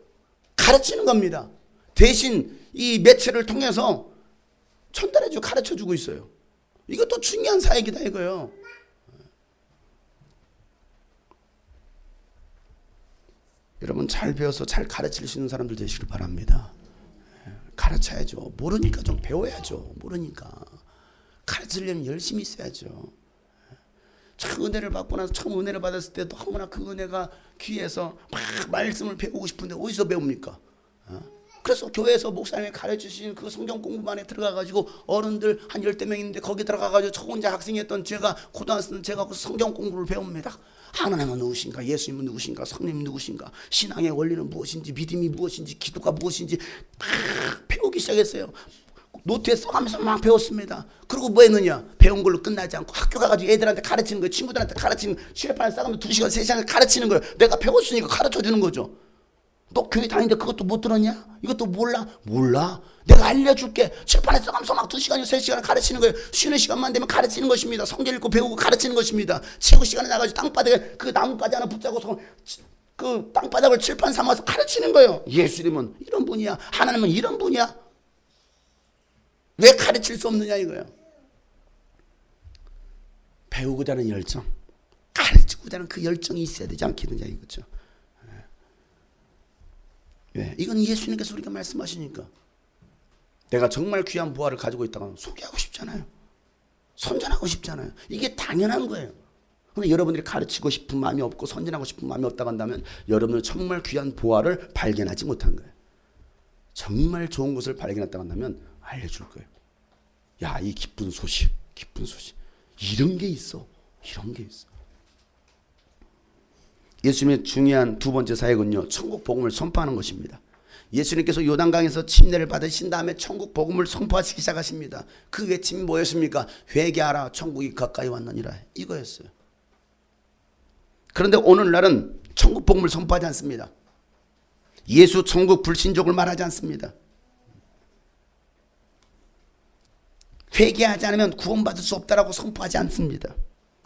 가르치는 겁니다. 대신 이 매체를 통해서 전달해 주고 가르쳐 주고 있어요. 이것도 중요한 사역이다 이거예요. 여러분, 잘 배워서 잘 가르칠 수 있는 사람들 되시길 바랍니다. 가르쳐야죠. 모르니까 좀 배워야죠. 모르니까 가르치려면 열심히 있어야죠. 참 은혜를 받고 나서 처음 은혜를 받았을 때 너무나 그 은혜가 귀해서 막 말씀을 배우고 싶은데 어디서 배웁니까? 그래서 교회에서 목사님이 가르치신 그 성경 공부만에 들어가가지고 어른들 한 10명 있는데 거기 들어가가지고 저 혼자 학생이었던 제가 고등학생 제가 그 성경 공부를 배웁니다. 하나님은 누구신가? 예수님은 누구신가? 성령은 누구신가? 신앙의 원리는 무엇인지, 믿음이 무엇인지, 기도가 무엇인지 막 배우기 시작했어요. 노트에 써가면서 막 배웠습니다. 그리고 뭐 했느냐? 배운 걸로 끝나지 않고 학교 가가지고 애들한테 가르치는 거예요. 친구들한테 가르치는 거예요. 칠판에 싸가면서 2시간, 3시간 가르치는 거예요. 내가 배웠으니까 가르쳐 주는 거죠. 너 교회 다니는데 그것도 못 들었냐? 이것도 몰라? 몰라? 내가 알려줄게. 칠판에 써가면서 막 2시간, 3시간 가르치는 거예요. 쉬는 시간만 되면 가르치는 것입니다. 성경 읽고 배우고 가르치는 것입니다. 최고 시간에 나가지고 땅바닥에 그 나뭇가지 하나 붙잡고서 그 땅바닥을 칠판 삼아서 가르치는 거예요. 예수님은 이런 분이야. 하나님은 이런 분이야. 왜 가르칠 수 없느냐 이거예요. 배우고자 하는 열정, 가르치고자 하는 그 열정이 있어야 되지 않겠느냐 이거죠. 왜? 이건 예수님께서 우리가 말씀하시니까. 내가 정말 귀한 부활을 가지고 있다고 소개하고 싶잖아요. 선전하고 싶잖아요. 이게 당연한 거예요. 근데 여러분들이 가르치고 싶은 마음이 없고 선전하고 싶은 마음이 없다고 한다면 여러분은 정말 귀한 부활을 발견하지 못한 거예요. 정말 좋은 것을 발견했다고 한다면 알려줄 거예요. 야, 이 기쁜 소식, 기쁜 소식. 이런 게 있어. 이런 게 있어. 예수님의 중요한 두 번째 사역은요, 천국 복음을 선포하는 것입니다. 예수님께서 요단강에서 침례를 받으신 다음에 천국 복음을 선포하시기 시작하십니다. 그 외침이 뭐였습니까? 회개하라, 천국이 가까이 왔느니라. 이거였어요. 그런데 오늘날은 천국 복음을 선포하지 않습니다. 예수 천국 불신족을 말하지 않습니다. 회개하지 않으면 구원받을 수 없다라고 선포하지 않습니다.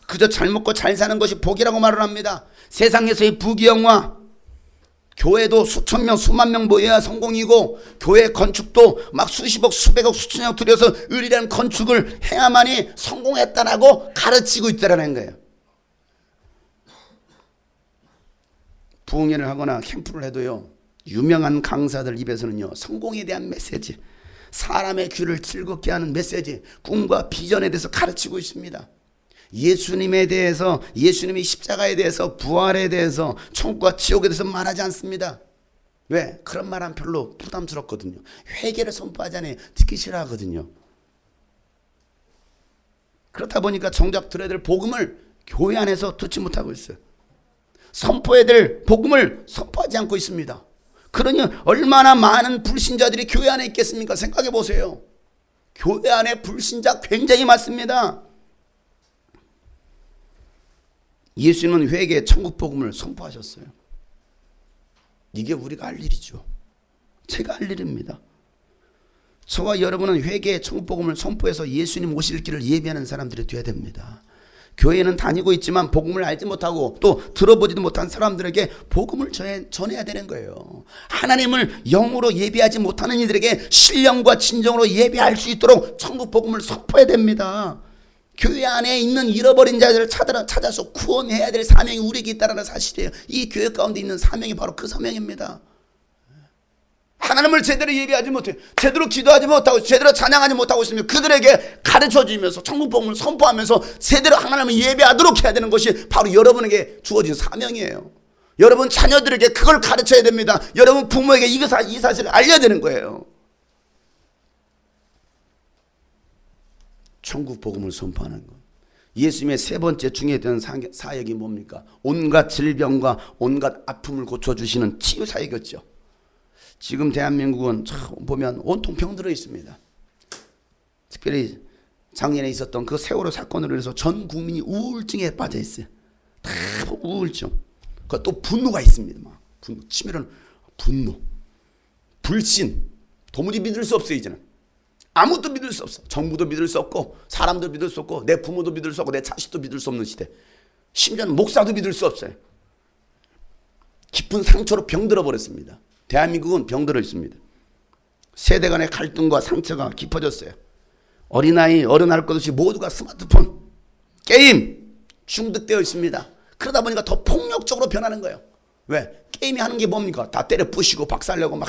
그저 잘 먹고 잘 사는 것이 복이라고 말을 합니다. 세상에서의 부귀영화, 교회도 수천 명 수만 명 모여야 성공이고, 교회 건축도 막 수십억 수백억 수천억 들여서 의리라는 건축을 해야만이 성공했다라고 가르치고 있다라는 거예요. 부흥회를 하거나 캠프를 해도요, 유명한 강사들 입에서는요, 성공에 대한 메시지, 사람의 귀를 즐겁게 하는 메시지, 꿈과 비전에 대해서 가르치고 있습니다. 예수님에 대해서, 예수님의 십자가에 대해서, 부활에 대해서, 천국과 지옥에 대해서 말하지 않습니다. 왜? 그런 말은 별로 부담스럽거든요. 회개를 선포하잖아요. 듣기 싫어하거든요. 그렇다 보니까 정작 들어야 될 복음을 교회 안에서 듣지 못하고 있어요. 선포해야 될 복음을 선포하지 않고 있습니다. 그러니 얼마나 많은 불신자들이 교회 안에 있겠습니까? 생각해 보세요. 교회 안에 불신자 굉장히 많습니다. 예수님은 회개, 천국 복음을 선포하셨어요. 이게 우리가 할 일이죠. 제가 할 일입니다. 저와 여러분은 회개, 천국 복음을 선포해서 예수님 오실 길을 예비하는 사람들이 되어야 됩니다. 교회는 다니고 있지만 복음을 알지 못하고 또 들어보지도 못한 사람들에게 복음을 전해야 되는 거예요. 하나님을 영으로 예배하지 못하는 이들에게 신령과 진정으로 예배할 수 있도록 천국 복음을 선포해야 됩니다. 교회 안에 있는 잃어버린 자들을 찾아서 구원해야 될 사명이 우리에게 있다는 사실이에요. 이 교회 가운데 있는 사명이 바로 그 사명입니다. 하나님을 제대로 예배하지 못해, 제대로 기도하지 못하고, 제대로 찬양하지 못하고 있으면 그들에게 가르쳐주면서 천국 복음을 선포하면서 제대로 하나님을 예배하도록 해야 되는 것이 바로 여러분에게 주어진 사명이에요. 여러분 자녀들에게 그걸 가르쳐야 됩니다. 여러분 부모에게 이 사실을 알려야 되는 거예요. 천국 복음을 선포하는 것. 예수님의 세 번째 중요했던 사역이 뭡니까? 온갖 질병과 온갖 아픔을 고쳐주시는 치유 사역이었죠. 지금 대한민국은 보면 온통 병들어 있습니다. 특별히 작년에 있었던 그 세월호 사건으로 인해서 전 국민이 우울증에 빠져 있어요. 다 우울증. 또 분노가 있습니다. 막 분노, 치밀한 분노, 불신, 도무지 믿을 수 없어요. 이제는 아무것도 믿을 수 없어. 정부도 믿을 수 없고, 사람도 믿을 수 없고, 내 부모도 믿을 수 없고, 내 자식도 믿을 수 없는 시대. 심지어는 목사도 믿을 수 없어요. 깊은 상처로 병들어 버렸습니다. 대한민국은 병들어 있습니다. 세대 간의 갈등과 상처가 깊어졌어요. 어린아이, 어른 할 것 없이 모두가 스마트폰, 게임 중독되어 있습니다. 그러다 보니까 더 폭력적으로 변하는 거예요. 왜? 게임이 하는 게 뭡니까? 다 때려 부시고 박살내고 막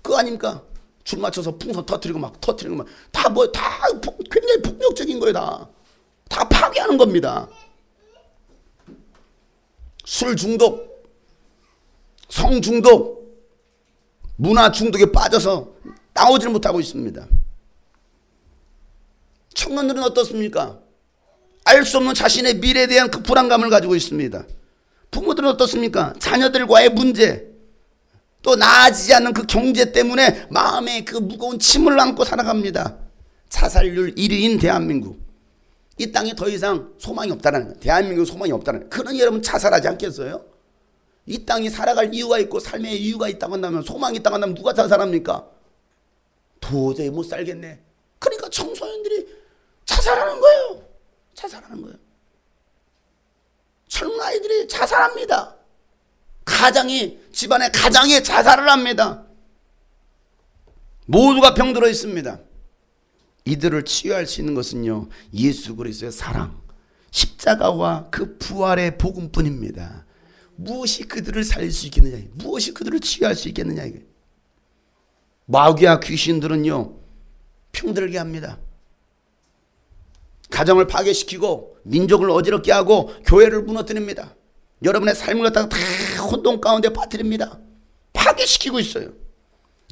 그거 아닙니까? 줄 맞춰서 풍선 터뜨리고 막 다 굉장히 폭력적인 거예요. 다 파괴하는 겁니다. 술 중독, 성 중독, 문화 중독에 빠져서 나오질 못하고 있습니다. 청년들은 어떻습니까? 알 수 없는 자신의 미래에 대한 그 불안감을 가지고 있습니다. 부모들은 어떻습니까? 자녀들과의 문제, 또 나아지지 않는 그 경제 때문에 마음에 그 무거운 짐을 안고 살아갑니다. 자살률 1위인 대한민국. 이 땅에 더 이상 소망이 없다는 거예요. 대한민국 소망이 없다는 거예요. 그러니 여러분 자살하지 않겠어요? 이 땅이 살아갈 이유가 있고 삶의 이유가 있다고 한다면, 소망이 있다고 한다면 누가 자살합니까? 도저히 못 살겠네. 그러니까 청소년들이 자살하는 거예요. 자살하는 거예요. 젊은 아이들이 자살합니다. 집안의 가장이 자살을 합니다. 모두가 병들어 있습니다. 이들을 치유할 수 있는 것은요, 예수 그리스도의 사랑, 십자가와 그 부활의 복음뿐입니다. 무엇이 그들을 살릴 수 있겠느냐, 무엇이 그들을 치유할 수 있겠느냐. 이게 마귀와 귀신들은요 병들게 합니다. 가정을 파괴시키고 민족을 어지럽게 하고 교회를 무너뜨립니다. 여러분의 삶을 갖다가 다 혼돈 가운데 빠뜨립니다. 파괴시키고 있어요.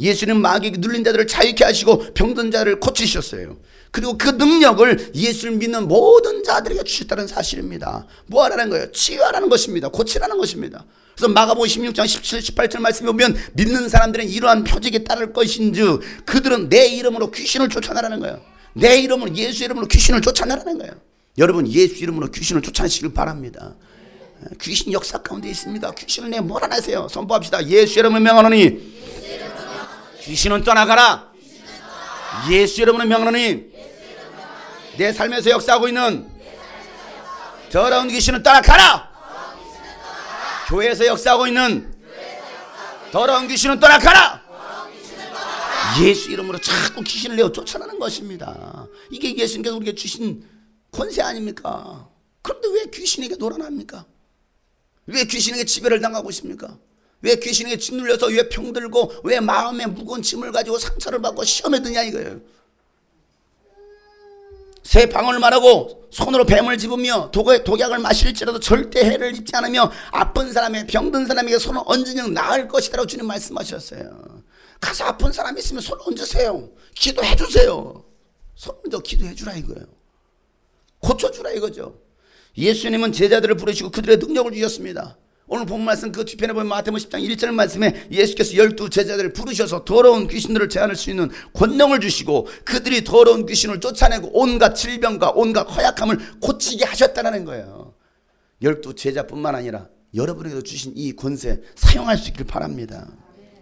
예수님 마귀에게 눌린 자들을 자유케 하시고 병든 자를 고치셨어요. 그리고 그 능력을 예수를 믿는 모든 자들에게 주셨다는 사실입니다. 뭐 하라는 거예요? 치유하라는 것입니다. 고치라는 것입니다. 그래서 마가복음 16장 17, 18절 말씀에 보면 믿는 사람들은 이러한 표적에 따를 것인즉 그들은 내 이름으로 귀신을 쫓아내라는 거예요. 내 이름으로, 예수 이름으로 귀신을 쫓아내라는 거예요. 여러분 예수 이름으로 귀신을 쫓아내시길 바랍니다. 귀신 역사 가운데 있습니다. 귀신을 내 몰아내세요. 선포합시다. 예수 여러분을 명하노니 귀신은 떠나가라. 예수 여러분을 명하노니 내 삶에서 역사하고 있는 더러운 귀신은 떠나가라. 교회에서 역사하고 있는 더러운 귀신은 떠나가라. 예수 이름으로 자꾸 귀신을 내어 쫓아내는 것입니다. 이게 예수님께서 우리에게 주신 권세 아닙니까? 그런데 왜 귀신에게 놀아납니까? 왜 귀신에게 지배를 당하고 있습니까? 왜 귀신에게 짓눌려서 왜 병들고 왜 마음에 무거운 짐을 가지고 상처를 받고 시험에 드냐 이거예요. 새 방울을 말하고 손으로 뱀을 집으며 독약을 마실지라도 절대 해를 입지 않으며 아픈 사람에 병든 사람에게 손을 얹으면 나을 것이라고 주님 말씀하셨어요. 가서 아픈 사람이 있으면 손 얹으세요. 기도해 주세요. 손 얹어 기도해 주라 이거예요. 고쳐주라 이거죠. 예수님은 제자들을 부르시고 그들의 능력을 주셨습니다. 오늘 본 말씀 그 뒤편에 보면 마태복음 10장 1절 말씀에 예수께서 12 제자들을 부르셔서 더러운 귀신들을 제한할 수 있는 권능을 주시고 그들이 더러운 귀신을 쫓아내고 온갖 질병과 온갖 허약함을 고치게 하셨다는 거예요. 12 제자뿐만 아니라 여러분에게도 주신 이 권세 사용할 수 있길 바랍니다.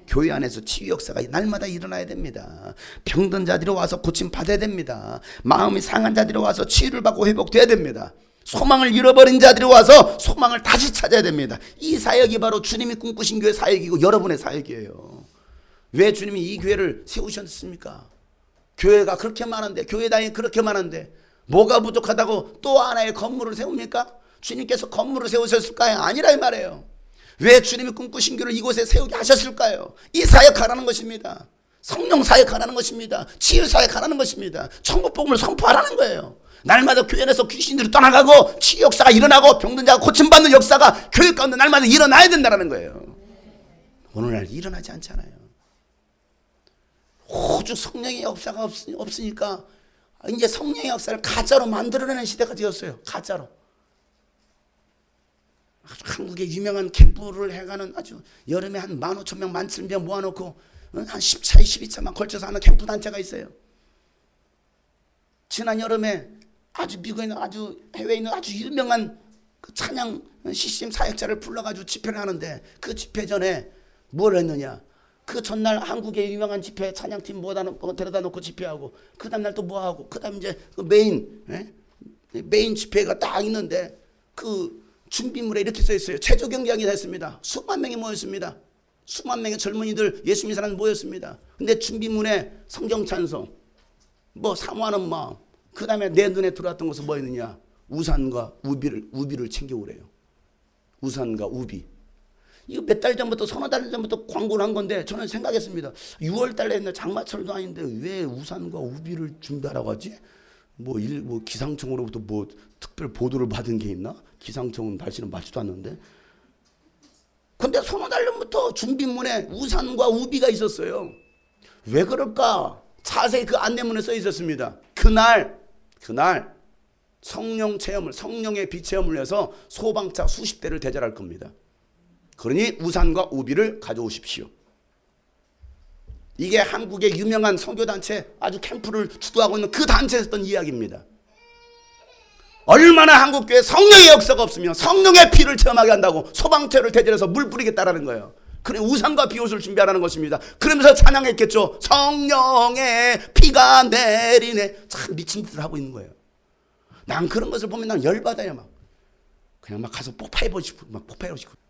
교회 안에서 치유 역사가 날마다 일어나야 됩니다. 병든 자들이 와서 고침 받아야 됩니다. 마음이 상한 자들이 와서 치유를 받고 회복돼야 됩니다. 소망을 잃어버린 자들이 와서 소망을 다시 찾아야 됩니다. 이 사역이 바로 주님이 꿈꾸신 교회 사역이고 여러분의 사역이에요. 왜 주님이 이 교회를 세우셨습니까? 교회가 그렇게 많은데, 교회당이 그렇게 많은데 뭐가 부족하다고 또 하나의 건물을 세웁니까? 주님께서 건물을 세우셨을까요? 아니라 이 말이에요. 왜 주님이 꿈꾸신 교회를 이곳에 세우게 하셨을까요? 이 사역하라는 것입니다. 성령 사역하라는 것입니다. 치유 사역하라는 것입니다. 천국 복음을 선포하라는 거예요. 날마다 교회 안에서 귀신들이 떠나가고 치유 역사가 일어나고 병든 자가 고침받는 역사가 교회 가운데 날마다 일어나야 된다는 거예요. 오늘날 일어나지 않잖아요. 오죽 성령의 역사가 없으니까 이제 성령의 역사를 가짜로 만들어내는 시대가 되었어요. 가짜로. 한국의 유명한 캠프를 해가는 아주 여름에 한 15,000명, 17,000명 모아놓고 한 10차에 12차만 걸쳐서 하는 캠프 단체가 있어요. 지난 여름에 아주 미국에 있는 아주 해외에 있는 아주 유명한 그 찬양 CCM 사역자를 불러가지고 집회를 하는데 그 집회 전에 뭘 했느냐? 그 전날 한국의 유명한 집회 찬양팀 데려다 놓고 집회하고 그 다음날 또 뭐 하고 그 다음 이제 그 메인 집회가 딱 있는데 그 준비물에 이렇게 써 있어요. 체조 경기하게 됐습니다. 수만 명이 모였습니다. 수만 명의 젊은이들 예수 믿는 사람 모였습니다. 근데 준비물에 성경 찬송, 뭐 사모하는 마음, 그 다음에 내 눈에 들어왔던 것은 뭐였느냐? 우산과 우비를 챙겨오래요. 우산과 우비. 이거 몇 달 전부터 서너 달 전부터 광고를 한 건데 저는 생각했습니다. 6월 달에 했는데 장마철도 아닌데 왜 우산과 우비를 준비하라고 하지? 뭐 기상청으로부터 뭐 특별 보도를 받은 게 있나? 기상청은 날씨는 맞지도 않는데. 근데 서너 달 전부터 준비문에 우산과 우비가 있었어요. 왜 그럴까? 자세히 그 안내문에 써 있었습니다. 그날 성령 체험을, 성령의 빛 체험을 해서 소방차 수십 대를 대절할 겁니다. 그러니 우산과 우비를 가져오십시오. 이게 한국의 유명한 선교단체 아주 캠프를 주도하고 있는 그 단체에서 했던 이야기입니다. 얼마나 한국교회 성령의 역사가 없으면 성령의 피를 체험하게 한다고 소방차를 대절해서 물 뿌리겠다라는 거예요. 그래 우산과 비옷을 준비하라는 것입니다. 그러면서 찬양했겠죠. 성령의 피가 내리네. 참 미친 짓을 하고 있는 거예요. 난 그런 것을 보면 난 열받아요. 그냥 막 가서 폭파해보고 싶고.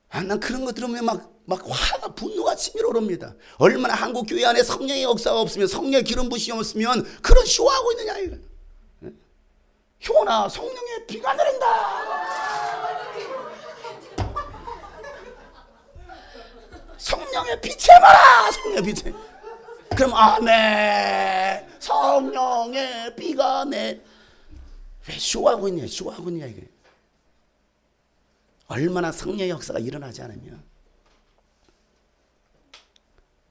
난 그런 거 들으면 막 화가 분노가 치밀어 오릅니다. 얼마나 한국 교회 안에 성령의 역사가 없으면 성령의 기름 부심이 없으면 그런 쇼하고 있느냐 이거. 효나 성령의 비가 내린다. 성령의 빛에 마라. 성령의 빛에. 그럼 아멘. 성령의 비가 내. 왜 쇼하고 있냐? 쇼하고 있냐 이게. 얼마나 성령의 역사가 일어나지 않으면.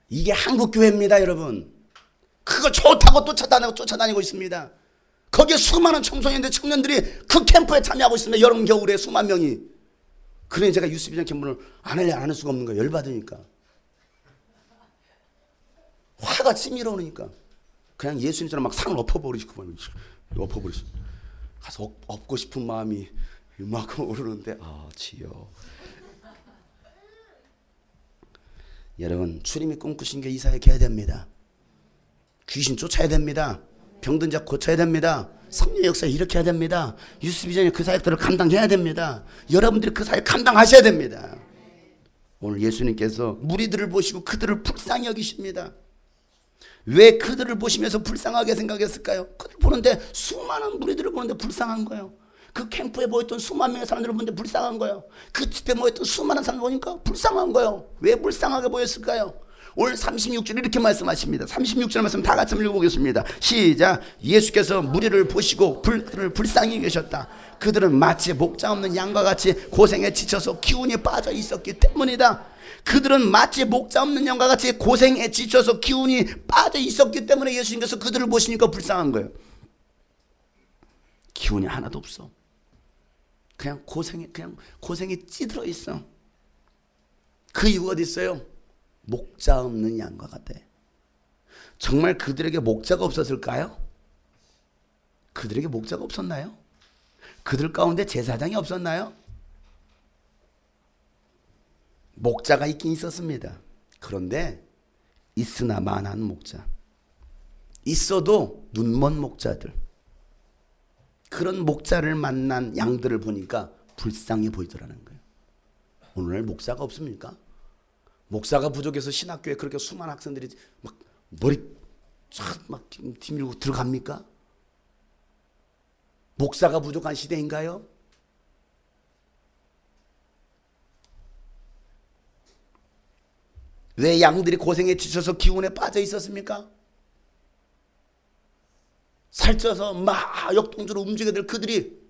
이게 한국교회입니다 여러분. 그거 좋다고 쫓아다니고 있습니다. 거기에 수많은 청소년들 청년들이 그 캠프에 참여하고 있습니다. 여름 겨울에 수만 명이. 그러니 제가 유스비전 캠프를 안 할 수가 없는 거예요. 열받으니까. 화가 치밀어 오니까 그냥 예수님처럼 막 상을 엎어버리시고 가서 엎고 싶은 마음이 이만큼 오르는데 주여. 여러분 주님이 꿈꾸신 게 이 사역해야 됩니다. 귀신 쫓아야 됩니다. 병든 자 고쳐야 됩니다. 성령 역사 일으켜야 됩니다. 유스비전이 그 사역들을 감당해야 됩니다. 여러분들이 그 사역 감당하셔야 됩니다. 오늘 예수님께서 무리들을 보시고 그들을 불쌍히 여기십니다. 왜 그들을 보시면서 불쌍하게 생각했을까요? 그들 보는데 수많은 무리들을 보는데 불쌍한 거예요. 그 캠프에 모였던 수만 명의 사람들을 보는데 불쌍한 거예요. 그 집에 모였던 수많은 사람들 보니까 불쌍한 거예요. 왜 불쌍하게 보였을까요? 오늘 36절 이렇게 말씀하십니다. 36절 말씀 다 같이 읽어보겠습니다. 시작. 예수께서 무리를 보시고 그들을 불쌍히 계셨다. 그들은 마치 목자 없는 양과 같이 고생에 지쳐서 기운이 빠져 있었기 때문이다. 그들은 마치 목자 없는 양과 같이 고생에 지쳐서 기운이 빠져 있었기 때문에 예수님께서 그들을 보시니까 불쌍한 거예요. 기운이 하나도 없어. 그냥 고생에 찌들어 있어. 그 이유가 어디 있어요? 목자 없는 양과 같아. 정말 그들에게 목자가 없었을까요? 그들에게 목자가 없었나요? 그들 가운데 제사장이 없었나요? 목자가 있긴 있었습니다. 그런데 있으나 마나한 목자, 있어도 눈먼 목자들, 그런 목자를 만난 양들을 보니까 불쌍해 보이더라는 거예요. 오늘날 목사가 없습니까? 목사가 부족해서 신학교에 그렇게 수많은 학생들이 막 머리 막 뒤밀고 들어갑니까? 목사가 부족한 시대인가요? 왜 양들이 고생에 지쳐서 기운에 빠져 있었습니까? 살쪄서 막 역동적으로 움직여야 될 그들이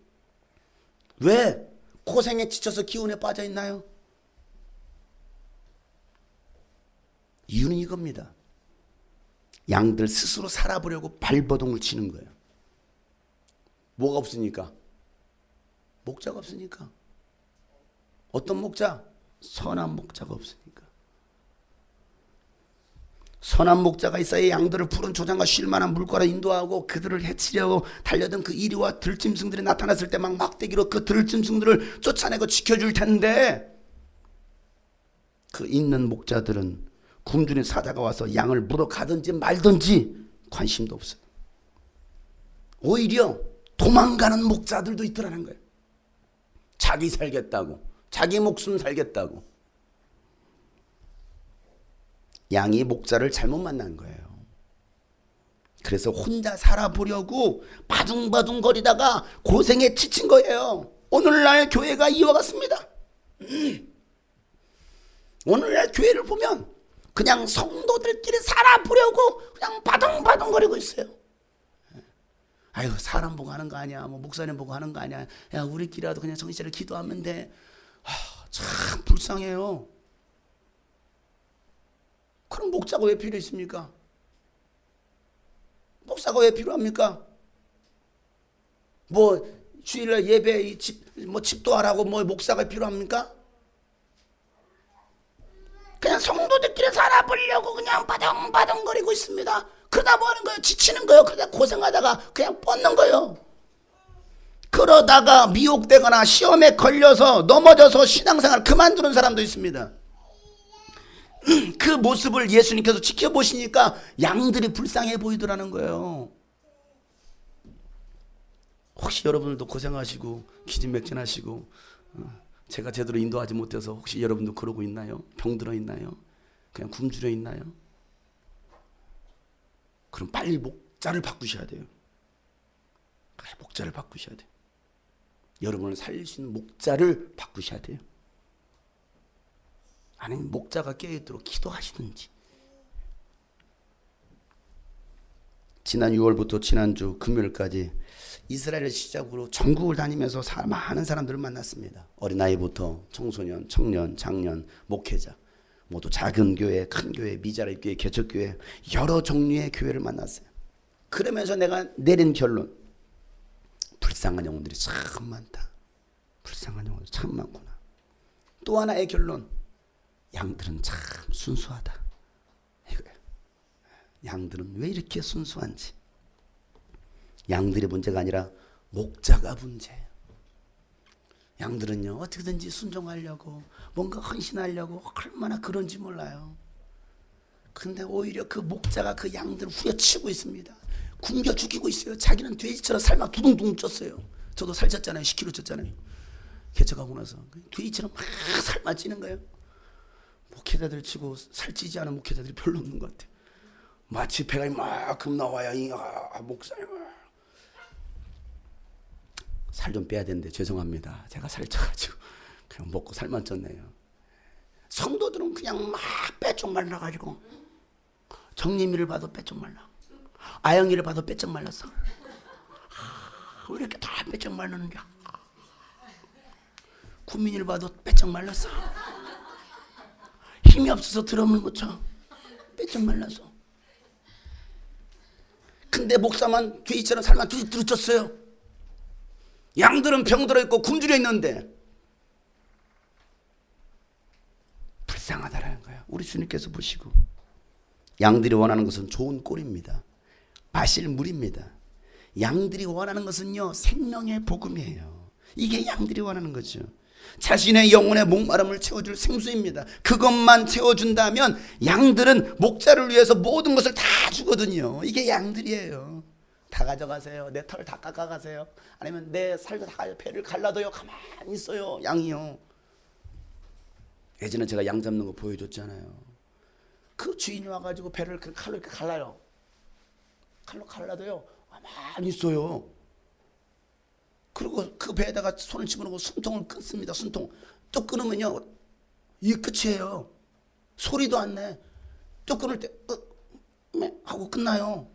왜 고생에 지쳐서 기운에 빠져 있나요? 이유는 이겁니다. 양들 스스로 살아보려고 발버둥을 치는 거예요. 뭐가 없으니까? 목자가 없으니까. 어떤 목자? 선한 목자가 없으니까. 선한 목자가 있어야 양들을 푸른 초장과 쉴만한 물가로 인도하고 그들을 해치려고 달려든 그 이리와 들짐승들이 나타났을 때 막 막대기로 그 들짐승들을 쫓아내고 지켜줄 텐데, 그 있는 목자들은 굶주린 사자가 와서 양을 물어 가든지 말든지 관심도 없어요. 오히려 도망가는 목자들도 있더라는 거예요. 자기 살겠다고, 자기 목숨 살겠다고. 양이 목자를 잘못 만난 거예요. 그래서 혼자 살아보려고 바둥바둥 거리다가 고생에 지친 거예요. 오늘날 교회가 이와 같습니다. 오늘날 교회를 보면 그냥 성도들끼리 살아보려고 그냥 바둥바둥거리고 있어요. 아유, 사람 보고 하는 거 아니야. 뭐 목사님 보고 하는 거 아니야. 야, 우리끼리라도 그냥 정신차려 기도하면 돼. 참 불쌍해요. 그럼 목사가 왜 필요했습니까? 목사가 왜 필요합니까? 뭐 주일날 예배 집도하라고 뭐 목사가 필요합니까? 그냥 성도들끼리 살아보려고 그냥 바둥바둥거리고 있습니다. 그러다 뭐 하는 거예요? 지치는 거예요. 그냥 고생하다가 그냥 뻗는 거예요. 그러다가 미혹되거나 시험에 걸려서 넘어져서 신앙생활 그만두는 사람도 있습니다. 그 모습을 예수님께서 지켜보시니까 양들이 불쌍해 보이더라는 거예요. 혹시 여러분들도 고생하시고 기진맥진하시고 제가 제대로 인도하지 못해서 혹시 여러분도 그러고 있나요? 병들어 있나요? 그냥 굶주려 있나요? 그럼 빨리 목자를 바꾸셔야 돼요. 빨리 목자를 바꾸셔야 돼요. 여러분을 살릴 수 있는 목자를 바꾸셔야 돼요. 아니면 목자가 깨어있도록 기도하시든지. 지난 6월부터 지난주 금요일까지 이스라엘을 시작으로 전국을 다니면서 많은 사람들을 만났습니다. 어린아이부터 청소년, 청년, 장년, 목회자, 모두 작은 교회, 큰 교회, 미자립 교회, 개척교회, 여러 종류의 교회를 만났어요. 그러면서 내가 내린 결론, 불쌍한 영혼들이 참 많다. 불쌍한 영혼들이 참 많구나. 또 하나의 결론, 양들은 참 순수하다. 이거예요. 양들은 왜 이렇게 순수한지. 양들이 문제가 아니라 목자가 문제예요. 양들은요 어떻게든지 순종하려고 뭔가 헌신하려고 얼마나 그런지 몰라요. 근데 오히려 그 목자가 그 양들을 후려치고 있습니다. 굶겨 죽이고 있어요. 자기는 돼지처럼 살만 두둥둥 쪘어요. 저도 살쪘잖아요. 10kg 쪘잖아요. 개척하고 나서 돼지처럼 막 살만 찌는 거예요. 목회자들 치고 살찌지 않은 목회자들이 별로 없는 것 같아요. 마치 배가 이만큼 나와야 목사님 살 좀 빼야 되는데 죄송합니다. 제가 살쪄가지고 그냥 먹고 살만 쪘네요. 성도들은 그냥 막 빼쪽 말라가지고 정림이를 봐도 빼쪽 말라. 아영이를 봐도 빼쪽 말랐어. 왜 이렇게 다 빼쪽 말랐는지. 구민이를 봐도 빼쪽 말랐어. 힘이 없어서 드럼을 못 쳐. 빼쪽 말라서. 근데 목사만 돼지처럼 살만 두루두루 쪘어요. 양들은 병들어 있고 굶주려 있는데 불쌍하다라는 거예요. 우리 주님께서 보시고 양들이 원하는 것은 좋은 꼴입니다. 마실 물입니다. 양들이 원하는 것은요 생명의 복음이에요. 이게 양들이 원하는 거죠. 자신의 영혼의 목마름을 채워줄 생수입니다. 그것만 채워준다면 양들은 목자를 위해서 모든 것을 다 주거든요. 이게 양들이에요. 다 가져가세요. 내 털 다 깎아가세요. 아니면 내 살도 다 배를 갈라둬요. 가만히 있어요. 양이요. 예전에 제가 양 잡는 거 보여줬잖아요. 그 주인이 와가지고 배를 칼로 이렇게 갈라요. 칼로 갈라둬요. 가만히 있어요. 그리고 그 배에다가 손을 집어넣고 숨통을 끊습니다. 숨통. 또 끊으면요. 이게 끝이에요. 소리도 안 내. 또 끊을 때 하고 끝나요.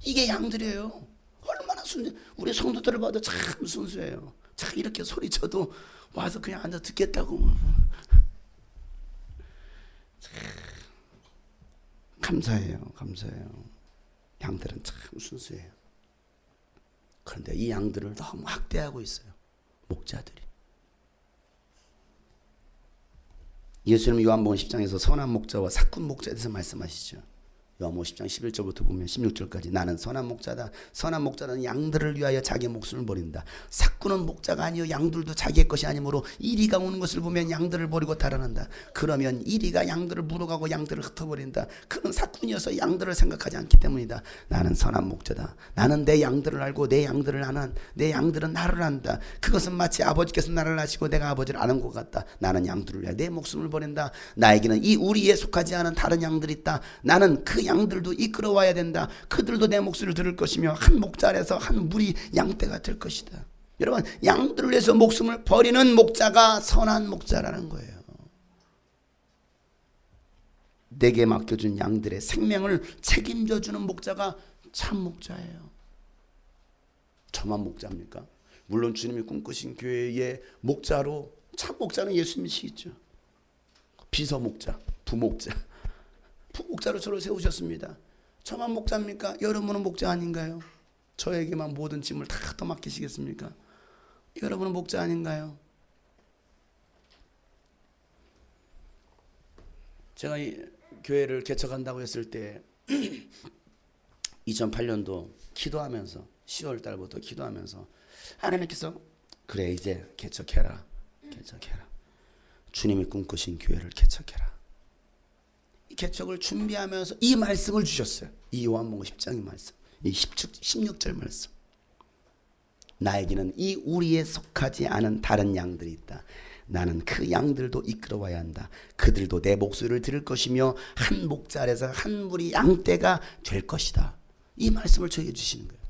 이게 양들이에요. 얼마나 순수. 우리 성도들을 봐도 참 순수해요. 참 이렇게 소리쳐도 와서 그냥 앉아 듣겠다고. 감사해요. 감사해요. 양들은 참 순수해요. 그런데 이 양들을 너무 학대하고 있어요. 목자들이. 예수님은 요한복음 10장에서 선한 목자와 사꾼 목자에 대해서 말씀하시죠. 요한복음 10장 11절부터 보면 16절까지 나는 선한 목자다. 선한 목자는 양들을 위하여 자기 목숨을 버린다. 사꾼은 목자가 아니요 양들도 자기의 것이 아니므로 이리가 오는 것을 보면 양들을 버리고 달아난다. 그러면 이리가 양들을 물어가고 양들을 흩어버린다. 그는 사꾼이어서 양들을 생각하지 않기 때문이다. 나는 선한 목자다. 나는 내 양들을 알고 내 양들을 아는 내 양들은 나를 안다. 그것은 마치 아버지께서 나를 아시고 내가 아버지를 아는 것 같다. 나는 양들을 위하여 내 목숨을 버린다. 나에게는 이 우리에 속하지 않은 다른 양들이 있다. 나는 그 양들도 이끌어와야 된다. 그들도 내 목소리를 들을 것이며 한 목자 아래서 한 무리 양떼가 될 것이다. 여러분, 양들을 위해서 목숨을 버리는 목자가 선한 목자라는 거예요. 내게 맡겨준 양들의 생명을 책임져주는 목자가 참 목자예요. 저만 목자입니까? 물론 주님이 꿈꾸신 교회의 목자로 참 목자는 예수님이시겠죠. 비서 목자, 부목자. 부목자로 저를 세우셨습니다. 저만 목자입니까? 여러분은 목자 아닌가요? 저에게만 모든 짐을 다 떠맡기시겠습니까? 여러분은 목자 아닌가요? 제가 이 교회를 개척한다고 했을 때 2008년도 기도하면서 10월 달부터 기도하면서 하나님께서 그래 이제 개척해라. 주님이 꿈꾸신 교회를 개척해라. 개척을 준비하면서 이 말씀을 주셨어요. 이 요한복음 10장의 말씀, 이 16절 말씀. 나에게는 이 우리에 속하지 않은 다른 양들이 있다. 나는 그 양들도 이끌어와야 한다. 그들도 내 목소리를 들을 것이며 한 목자 아래서 한 무리 양떼가 될 것이다. 이 말씀을 저에게 주시는 거예요.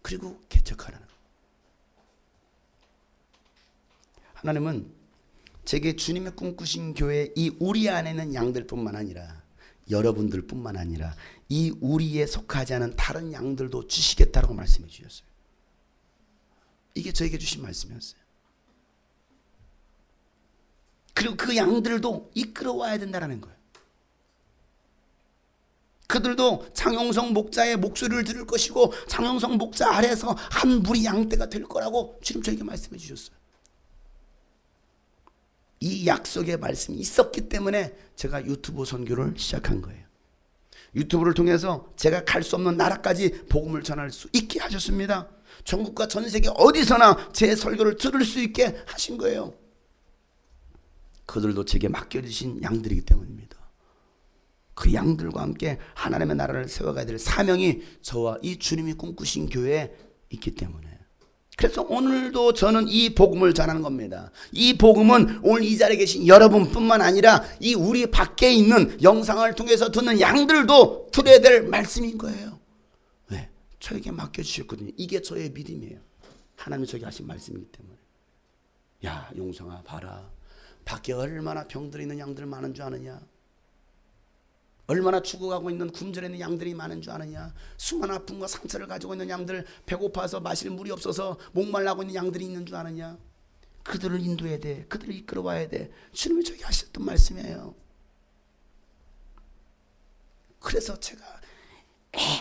그리고 개척하라는 거예요. 하나님은 제게 주님의 꿈꾸신 교회 이 우리 안에 있는 양들뿐만 아니라 여러분들뿐만 아니라 이 우리에 속하지 않은 다른 양들도 주시겠다라고 말씀해 주셨어요. 이게 저에게 주신 말씀이었어요. 그리고 그 양들도 이끌어와야 된다는 거예요. 그들도 장용성 목자의 목소리를 들을 것이고 장용성 목자 아래에서 한 무리 양떼가 될 거라고 주님 저에게 말씀해 주셨어요. 이 약속의 말씀이 있었기 때문에 제가 유튜브 선교를 시작한 거예요. 유튜브를 통해서 제가 갈 수 없는 나라까지 복음을 전할 수 있게 하셨습니다. 전국과 전 세계 어디서나 제 설교를 들을 수 있게 하신 거예요. 그들도 제게 맡겨주신 양들이기 때문입니다. 그 양들과 함께 하나님의 나라를 세워가야 될 사명이 저와 이 주님이 꿈꾸신 교회에 있기 때문에, 그래서 오늘도 저는 이 복음을 전하는 겁니다. 이 복음은 오늘 이 자리에 계신 여러분뿐만 아니라 이 우리 밖에 있는 영상을 통해서 듣는 양들도 들어야 될 말씀인 거예요. 왜? 저에게 맡겨주셨거든요. 이게 저의 믿음이에요. 하나님이 저에게 하신 말씀이기 때문에. 야, 용성아, 봐라. 밖에 얼마나 병들어 있는 양들 많은 줄 아느냐? 얼마나 죽어가고 있는 굶주려 있는 양들이 많은 줄 아느냐? 수많은 아픔과 상처를 가지고 있는 양들, 배고파서 마실 물이 없어서 목말라고 있는 양들이 있는 줄 아느냐? 그들을 인도해야 돼. 그들을 이끌어와야 돼. 주님이 저에게 하셨던 말씀이에요. 그래서 제가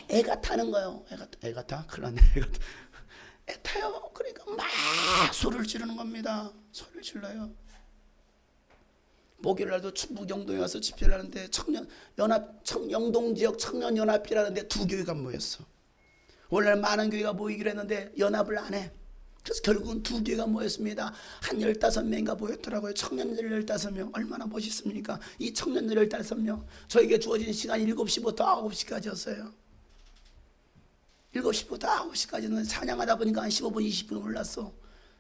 애가 타는 거예요. 애가 타? 큰일 났네. 애 타요. 그러니까 막 소리를 지르는 겁니다. 소리를 질러요. 목요일 날도 충북 영동에 와서 집회를 하는데 영동 지역 청년연합이라는데 두 교회가 모였어. 원래 많은 교회가 모이기로 했는데 연합을 안 해. 그래서 결국은 두 교회가 모였습니다. 한 15명인가 모였더라고요. 청년들 15명. 얼마나 멋있습니까? 이 청년들 15명. 저에게 주어진 시간이 7시부터 9시까지였어요. 7시부터 9시까지는 찬양하다 보니까 한 15분 20분 올랐어.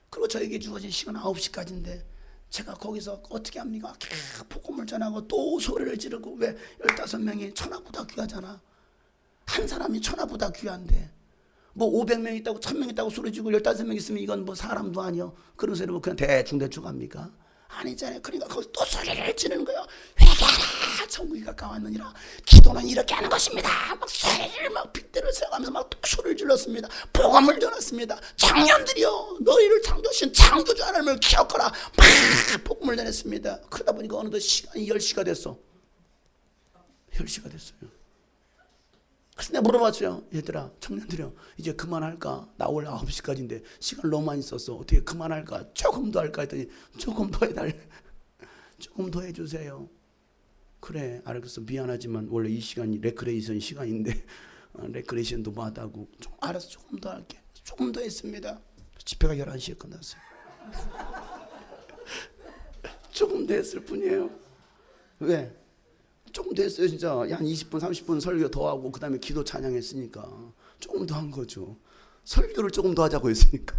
그리고 저에게 주어진 시간 9시까지인데 제가 거기서 어떻게 합니까? 계속 복음을 전하고 또 소리를 지르고. 왜? 15명이 천하보다 귀하잖아. 한 사람이 천하보다 귀한데 뭐 500명 있다고 1000명 있다고 소리 지르고 15명 있으면 이건 뭐 사람도 아니요. 그런 소리로 그냥 대충 합니까? 아니잖아요. 그러니까 거기서 또 소리를 지르는 거예요. 회개하라, 천국이 가까웠느니라. 기도는 이렇게 하는 것입니다. 막 소리를 막 빗대를 세워가면서 막 소리를 질렀습니다. 복음을 전했습니다. 청년들이여, 너희를 창조하신 창조주 하나님을 기억하라. 막 복음을 전했습니다. 그러다 보니까 어느덧 시간이 10시가 됐어. 10시가 됐어요. 그래서 내가 물어봤어요. 얘들아, 청년들이요, 이제 그만할까? 나 원래 9시까지인데 시간 너무 많이 썼어. 어떻게 그만할까? 조금 더 할까? 했더니 조금 더 해달래. 조금 더 해주세요. 그래, 알겠어. 미안하지만 원래 이 시간이 레크레이션 시간인데 레크레이션도 마다하고 알았어, 조금 더 할게. 조금 더 했습니다. 집회가 11시에 끝났어요. 조금 더 했을 뿐이에요. 왜? 조금 됐어요. 진짜 한 20분 30분 설교 더 하고 그 다음에 기도 찬양했으니까 조금 더 한 거죠. 설교를 조금 더 하자고 했으니까.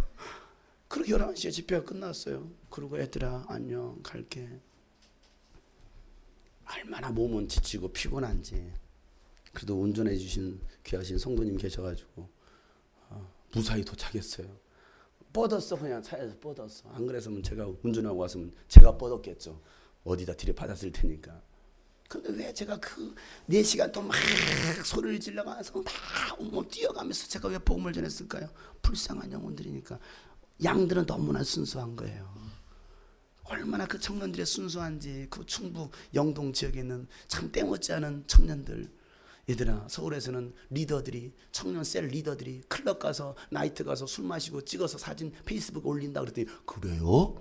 그리고 11시에 집회가 끝났어요. 그리고 애들아, 안녕, 갈게. 얼마나 몸은 지치고 피곤한지. 그래도 운전해 주신 귀하신 성도님 계셔가지고 무사히 도착했어요. 뻗었어. 그냥 차에서 뻗었어. 안 그랬으면 제가 운전하고 왔으면 제가 뻗었겠죠. 어디다 들이받았을 테니까. 근데 왜 제가 그 4시간 동안 막 소리를 질러가면서 막 뛰어가면서 제가 왜 복음을 전했을까요? 불쌍한 영혼들이니까. 양들은 너무나 순수한 거예요. 얼마나 그 청년들이 순수한지. 그 충북 영동 지역에 있는 참 때묻지 않은 청년들. 얘들아, 서울에서는 리더들이, 청년셀 리더들이 클럽 가서 나이트 가서 술 마시고 찍어서 사진 페이스북에 올린다 그랬더니 그래요?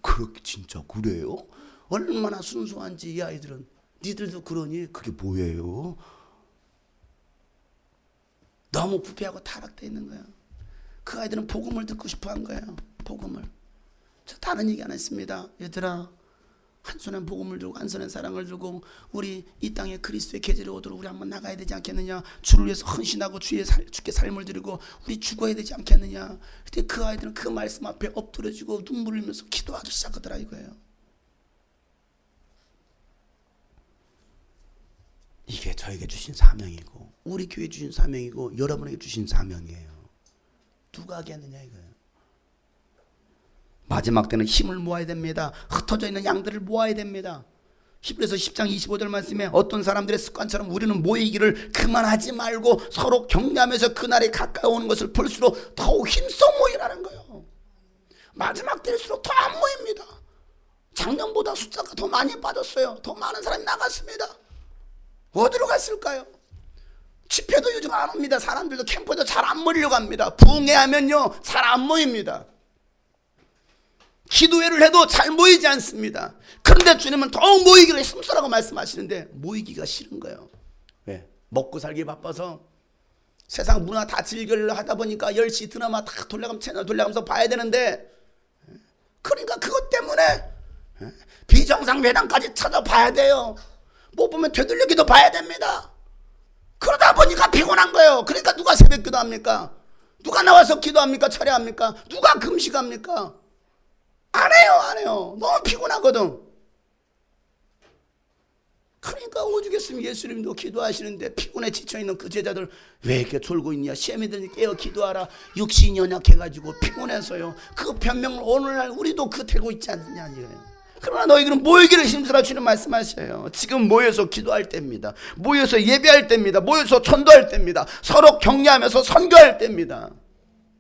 그렇게 진짜 그래요? 얼마나 순수한지. 이 아이들은. 니들도 그러니? 그게 뭐예요? 너무 부패하고 타락되어 있는 거예요. 그 아이들은 복음을 듣고 싶어 한 거예요. 복음을. 저 다른 얘기 안 했습니다. 얘들아, 한 손엔 복음을 들고 한 손엔 사랑을 들고 우리 이 땅에 그리스도의 계절이 오도록 우리 한번 나가야 되지 않겠느냐. 주를 위해서 헌신하고 주께 삶을 드리고 우리 죽어야 되지 않겠느냐. 그때 그 아이들은 그 말씀 앞에 엎드려지고 눈물을 흘리면서 기도하기 시작하더라 이거예요. 이게 저에게 주신 사명이고 우리 교회 주신 사명이고 여러분에게 주신 사명이에요. 누가 하겠느냐 이거예요. 마지막 때는 힘을 모아야 됩니다. 흩어져 있는 양들을 모아야 됩니다. 히브리서 10장 25절 말씀에 어떤 사람들의 습관처럼 우리는 모이기를 그만하지 말고 서로 격려하면서 그날이 가까이 오는 것을 볼수록 더욱 힘써 모이라는 거예요. 마지막 때일수록 더 안 모입니다. 작년보다 숫자가 더 많이 빠졌어요. 더 많은 사람이 나갔습니다. 어디로 갔을까요? 집회도 요즘 안 옵니다. 사람들도 캠프도 잘 안 모이려고 합니다. 부흥회하면요 잘 안 모입니다. 기도회를 해도 잘 모이지 않습니다. 그런데 주님은 더욱 모이기를 힘쓰라고 말씀하시는데 모이기가 싫은 거예요. 왜? 먹고 살기 바빠서 세상 문화 다 즐기려 하다 보니까 10시 드라마 다 돌려가면서 채널 돌려가면서 봐야 되는데, 그러니까 그것 때문에 비정상 회당까지 찾아봐야 돼요. 못 보면 되돌리기도 봐야 됩니다. 그러다 보니까 피곤한 거예요. 그러니까 누가 새벽 기도합니까? 누가 나와서 기도합니까? 철야합니까? 누가 금식합니까? 안 해요, 안 해요. 너무 피곤하거든. 그러니까 오죽했으면 예수님도 기도하시는데 피곤해 지쳐있는 그 제자들 왜 이렇게 졸고 있냐? 시험이 드니 깨어 기도하라. 육신이 연약해가지고 피곤해서요. 그 변명을 오늘날 우리도 그 되고 있지 않느냐 이거예요. 그러나 너희들은 모이기를 힘쓰라 주님 말씀하셔요. 지금 모여서 기도할 때입니다. 모여서 예배할 때입니다. 모여서 전도할 때입니다. 서로 격려하면서 선교할 때입니다.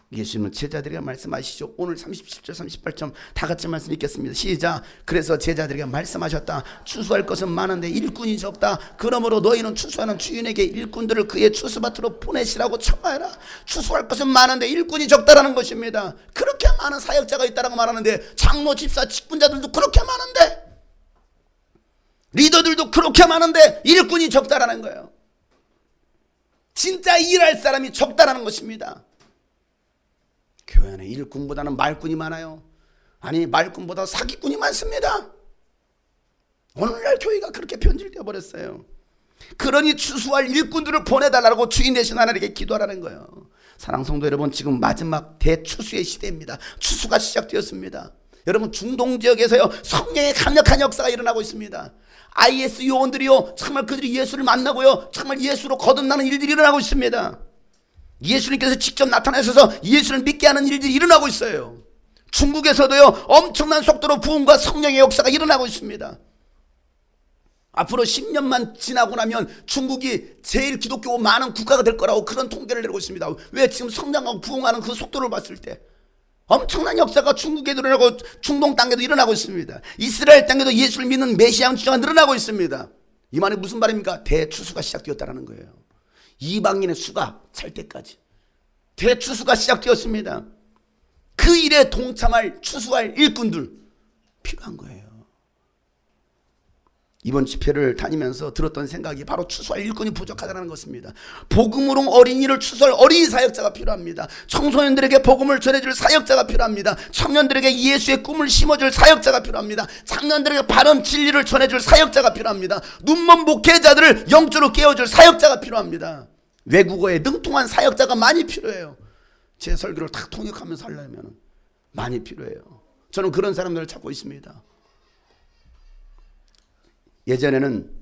예수님은 제자들에게 말씀하시죠. 오늘 37절 38절 다 같이 말씀 읽겠습니다. 시작. 그래서 제자들에게 말씀하셨다. 추수할 것은 많은데 일꾼이 적다. 그러므로 너희는 추수하는 주인에게 일꾼들을 그의 추수밭으로 보내시라고 청하여라. 추수할 것은 많은데 일꾼이 적다라는 것입니다. 그렇게 많은 사역자가 있다라고 말하는데, 장로, 집사, 직분자들도 그렇게 많은데, 리더들도 그렇게 많은데 일꾼이 적다라는 거예요. 진짜 일할 사람이 적다라는 것입니다. 교회 안에 일꾼보다는 말꾼이 많아요. 아니, 말꾼보다 사기꾼이 많습니다. 오늘날 교회가 그렇게 변질되어 버렸어요. 그러니 추수할 일꾼들을 보내달라고 주인 되신 하나님께 기도하라는 거예요. 사랑 성도 여러분, 지금 마지막 대추수의 시대입니다. 추수가 시작되었습니다. 여러분, 중동 지역에서요 성령의 강력한 역사가 일어나고 있습니다. IS 요원들이요 정말 그들이 예수를 만나고요 정말 예수로 거듭나는 일들이 일어나고 있습니다. 예수님께서 직접 나타나셔서 예수를 믿게 하는 일들이 일어나고 있어요. 중국에서도요 엄청난 속도로 부흥과 성령의 역사가 일어나고 있습니다. 앞으로 10년만 지나고 나면 중국이 제일 기독교 많은 국가가 될 거라고 그런 통계를 내고 있습니다. 왜? 지금 성장하고 부흥하는 그 속도를 봤을 때 엄청난 역사가 중국에도 일어나고 중동 땅에도 일어나고 있습니다. 이스라엘 땅에도 예수를 믿는 메시아 주자가 늘어나고 있습니다. 이 말이 무슨 말입니까? 대추수가 시작되었다는 거예요. 이방인의 수가 찰 때까지 대추수가 시작되었습니다. 그 일에 동참할 추수할 일꾼들 필요한 거예요. 이번 집회를 다니면서 들었던 생각이 바로 추수할 일꾼이 부족하다는 것입니다. 복음으로 어린이를 추수할 어린이 사역자가 필요합니다. 청소년들에게 복음을 전해줄 사역자가 필요합니다. 청년들에게 예수의 꿈을 심어줄 사역자가 필요합니다. 장년들에게 바른 진리를 전해줄 사역자가 필요합니다. 눈먼 목회자들을 영적으로 깨워줄 사역자가 필요합니다. 외국어에 능통한 사역자가 많이 필요해요. 제 설교를 다 통역하면서 하려면 많이 필요해요. 저는 그런 사람들을 찾고 있습니다. 예전에는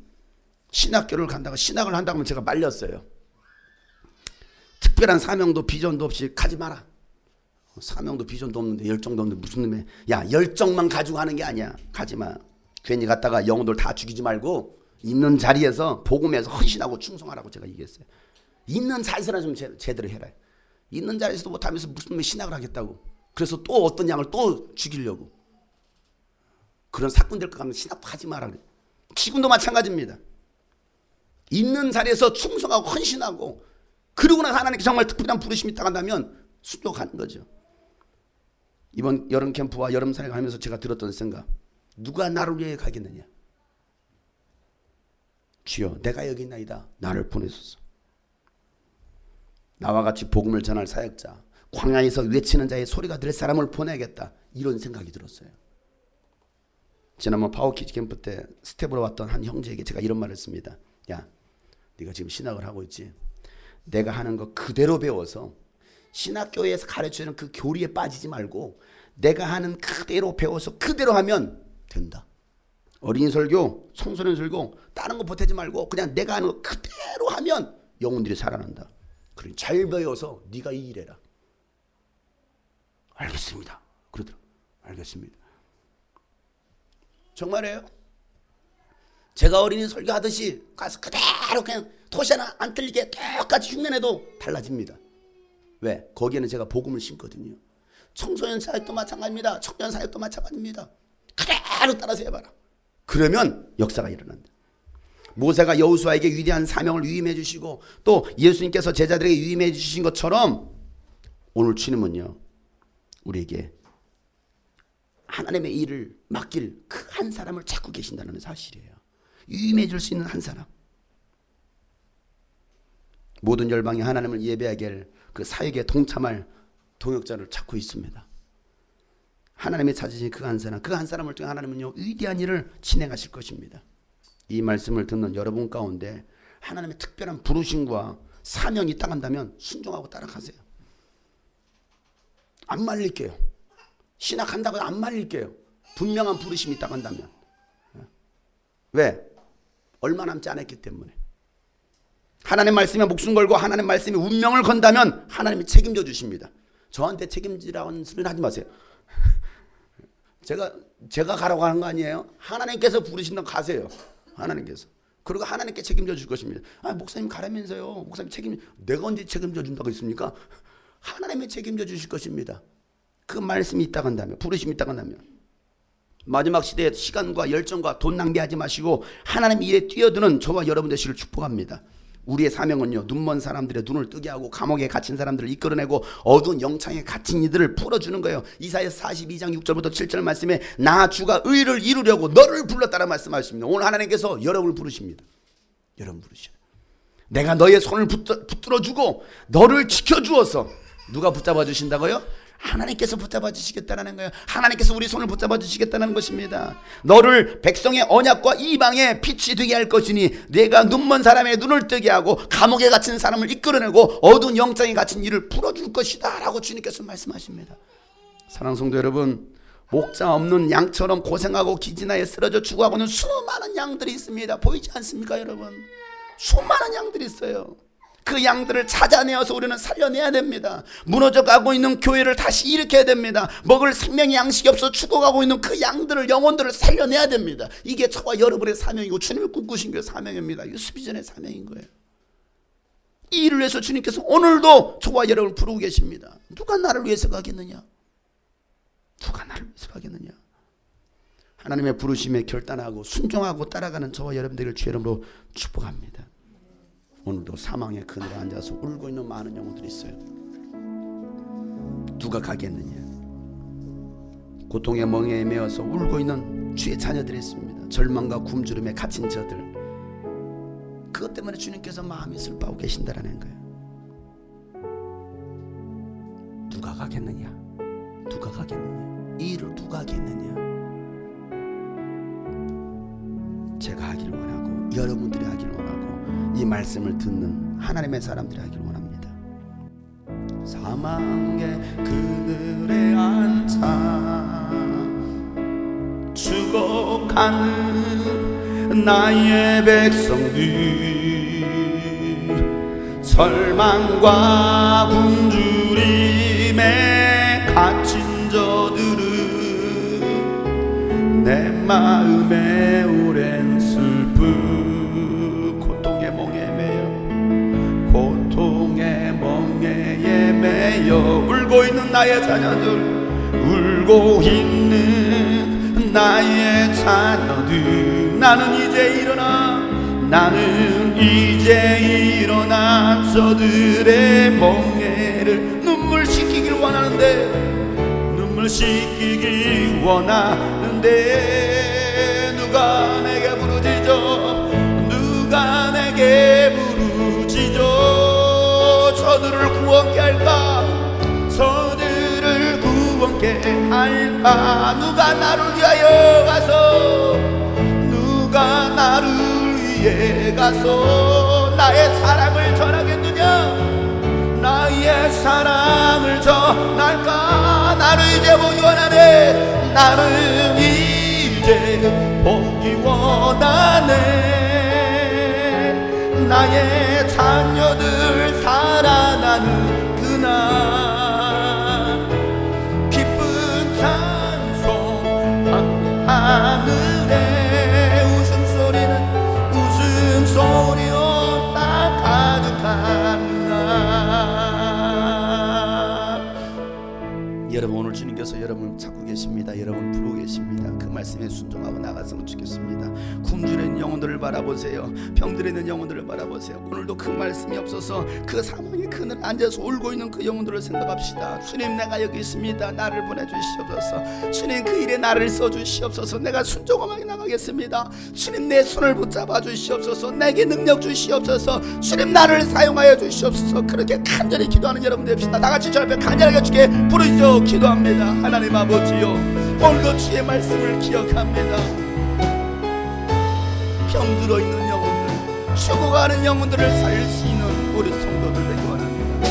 신학교를 간다고 신학을 한다고 하면 제가 말렸어요. 특별한 사명도 비전도 없이 가지 마라. 사명도 비전도 없는데 열정도 없는데 무슨 놈의, 야, 열정만 가지고 하는 게 아니야. 가지 마. 괜히 갔다가 영혼들 다 죽이지 말고 있는 자리에서 복음에서 헌신하고 충성하라고 제가 얘기했어요. 있는 자리에서나 좀 제대로 해라. 있는 자리에서도 못하면서 무슨 놈의 신학을 하겠다고. 그래서 또 어떤 양을 또 죽이려고. 그런 사건 될 것 같으면 신학도 하지 마라 그래. 지금도 마찬가지입니다. 있는 자리에서 충성하고 헌신하고, 그러고 나서 하나님께 정말 특별한 부르심이 따간다면 순종하는 거죠. 이번 여름 캠프와 여름 산에 가면서 제가 들었던 생각, 누가 나를 위해 가겠느냐. 주여, 내가 여기 있나이다. 나를 보내소서. 나와 같이 복음을 전할 사역자, 광야에서 외치는 자의 소리가 될 사람을 보내야겠다. 이런 생각이 들었어요. 지난번 파워키즈 캠프 때 스텝으로 왔던 한 형제에게 제가 이런 말을 했습니다. 야, 네가 지금 신학을 하고 있지? 내가 하는 거 그대로 배워서 신학교에서 가르치는 그 교리에 빠지지 말고 내가 하는 그대로 배워서 그대로 하면 된다. 어린이 설교, 청소년 설교 다른 거 보태지 말고 그냥 내가 하는 거 그대로 하면 영혼들이 살아난다. 그래, 잘 배워서 네가 이 일해라. 알겠습니다. 그러더라. 알겠습니다. 정말이에요. 제가 어린이 설교하듯이 가서 그대로 그냥 토시 하나 안 틀리게 똑같이 흉내내도 달라집니다. 왜? 거기에는 제가 복음을 심거든요. 청소년 사역도 마찬가지입니다. 청년 사역도 마찬가지입니다. 그대로 따라서 해봐라. 그러면 역사가 일어난다. 모세가 여호수아에게 위대한 사명을 위임해 주시고 또 예수님께서 제자들에게 위임해 주신 것처럼 오늘 주님은요 우리에게 하나님의 일을 맡길 그 한 사람을 찾고 계신다는 사실이에요. 위임해 줄 수 있는 한 사람. 모든 열방이 하나님을 예배하게 할 그 사역에 동참할 동역자를 찾고 있습니다. 하나님이 찾으신 그 한 사람을 통해 하나님은요 위대한 일을 진행하실 것입니다. 이 말씀을 듣는 여러분 가운데 하나님의 특별한 부르심과 사명이 있다 한다면 순종하고 따라가세요. 안 말릴게요. 신학한다고 안 말릴게요. 분명한 부르심이 있다 한다면. 왜? 얼마 남지 않았기 때문에. 하나님 말씀에 목숨 걸고 하나님 말씀에 운명을 건다면 하나님이 책임져 주십니다. 저한테 책임지라는 소리는 하지 마세요. 제가 가라고 하는 거 아니에요. 하나님께서 부르신다면 가세요. 하나님께서. 그리고 하나님께 책임져 줄 것입니다. 목사님 가라면서요. 목사님 내가 언제 책임져 준다고 했습니까? 하나님이 책임져 주실 것입니다. 그 말씀이 있다 한다면, 부르심이 있다 한다면. 마지막 시대에 시간과 열정과 돈 낭비하지 마시고 하나님 일에 뛰어드는 저와 여러분 되시기를 축복합니다. 우리의 사명은요, 눈먼 사람들의 눈을 뜨게 하고 감옥에 갇힌 사람들을 이끌어내고 어두운 영창에 갇힌 이들을 풀어주는 거예요. 이사야서 42장 6절부터 7절 말씀에 나 주가 의를 이루려고 너를 불렀다는 말씀하십니다. 오늘 하나님께서 여러분을 부르십니다. 여러분 부르셔. 내가 너의 손을 붙들어주고 너를 지켜주어서. 누가 붙잡아 주신다고요? 하나님께서 붙잡아 주시겠다는 거예요. 하나님께서 우리 손을 붙잡아 주시겠다는 것입니다. 너를 백성의 언약과 이방의 빛이 되게 할 것이니 내가 눈먼 사람의 눈을 뜨게 하고 감옥에 갇힌 사람을 이끌어내고 어두운 영장에 갇힌 이를 풀어줄 것이다 라고 주님께서 말씀하십니다. 사랑하는 성도 여러분, 목자 없는 양처럼 고생하고 기진하에 쓰러져 죽어가고는 수많은 양들이 있습니다. 보이지 않습니까 여러분? 수많은 양들이 있어요. 그 양들을 찾아내어서 우리는 살려내야 됩니다. 무너져가고 있는 교회를 다시 일으켜야 됩니다. 먹을 생명의 양식이 없어 죽어가고 있는 그 양들을, 영혼들을 살려내야 됩니다. 이게 저와 여러분의 사명이고 주님을 꿈꾸신 게 사명입니다. 유스비전의 사명인 거예요. 이 일을 위해서 주님께서 오늘도 저와 여러분을 부르고 계십니다. 누가 나를 위해서 가겠느냐? 누가 나를 위해서 가겠느냐? 하나님의 부르심에 결단하고 순종하고 따라가는 저와 여러분들을 주의 이름으로 축복합니다. 오늘도 사망의 그늘에 앉아서 울고 있는 많은 영혼들이 있어요. 누가 가겠느냐? 고통의 멍에에 매어서 울고 있는 주의 자녀들이 있습니다. 절망과 굶주림에 갇힌 저들. 그것 때문에 주님께서 마음이 슬퍼하고 계신다라는 거예요. 누가 가겠느냐? 누가 가겠느냐? 이 일을 누가 하겠느냐? 제가 하기를 원하고 여러분들이 하기를 원하고 이 말씀을 듣는 하나님의 사람들이 하기를 원합니다. 사망의 그늘에 앉아 죽어가는 나의 백성들, 절망과 굶주림에 갇힌 저들은 내 마음에 오랜 슬픔, 고통의 멍에에 매여 울고 있는 나의 자녀들, 울고 있는 나의 자녀들, 나는 이제 일어나 저들의 멍에를 눈물 씻기길 원하는데 누가 내게 부르짖어, 누가 내게 저들을 구원케 할까? 저들을 구원케 할까? 누가 나를 위하여 가서, 누가 나를 위해 가서 나의 사랑을 전하겠느냐? 나의 사랑을 전할까? 나를 이제 보기 원하네. 나는 이제 보기 원하네. 나의 자녀들 살아나는 그날 기쁜 찬송 하늘에 웃음소리로 딱 가득한 날. 여러분, 오늘 주님께서 여러분을 찾고 계십니다. 여러분을 부르고 계십니다. 그 말씀에 순종하고 나갔으면 좋겠습니다. 굶주려 있는 영혼들을 바라보세요. 병들어 있는 영혼들을 바라보세요. 오늘도 그 말씀이 없어서 그 사망의 그늘 앉아서 울고 있는 그 영혼들을 생각합시다. 주님, 내가 여기 있습니다. 나를 보내주시옵소서. 주님, 그 일에 나를 써주시옵소서. 내가 순종하게 나가겠습니다. 주님, 내 손을 붙잡아 주시옵소서. 내게 능력 주시옵소서. 주님, 나를 사용하여 주시옵소서. 그렇게 간절히 기도하는 여러분 됩시다. 나같이 저 앞에 간절하게 주께 부르시죠. 기도합니다. 하나님 아버지요, 오늘도 주의 말씀을 기억합니다. 병들어 있는 영혼들, 죽어가는 영혼들을 살릴 수 있는 우리 성도들 되기 원합니다.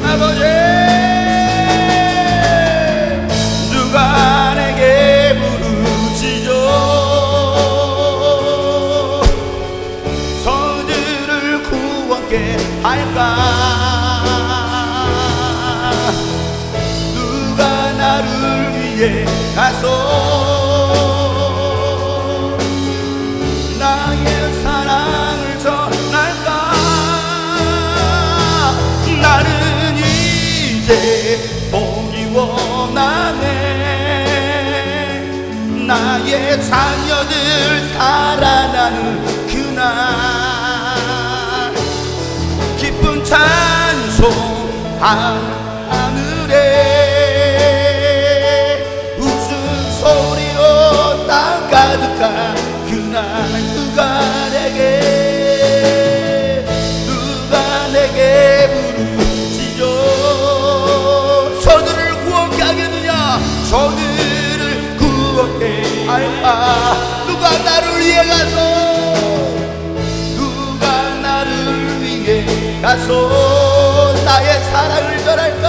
아버지, 누가 내게 부르짖어 저들을 구원케 할까? 나를 위해 가서 나의 사랑을 전할까? 나는 이제 보기 원하네. 나의 자녀들 살아나는 그날 기쁜 찬송 하늘에 소리로 땅 가득한 그날 누가 내게 부르짖어 저들을 구원케 하겠느냐? 저들을 구원케 할까? 누가 나를 위해 가서 나의 사랑을 전할까?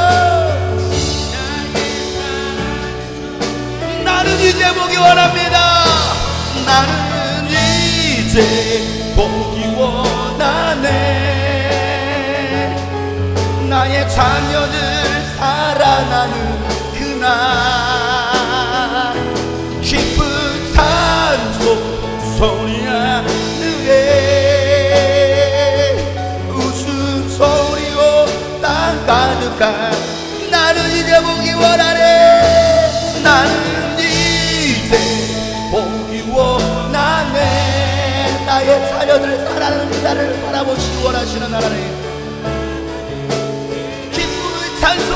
나는 이제 보기 원합니다. 나는 이제 보기 원하네. 나의 자녀들 살아나는 그날 기쁜 찬송 소리 하늘에 웃음소리로 땅 가득한 나는 이제 보기 원하네. 나는 보기 원하네. 나의 자녀들 살아나는 그날을 바라보시기 원하시는 하나님, 기쁜 찬송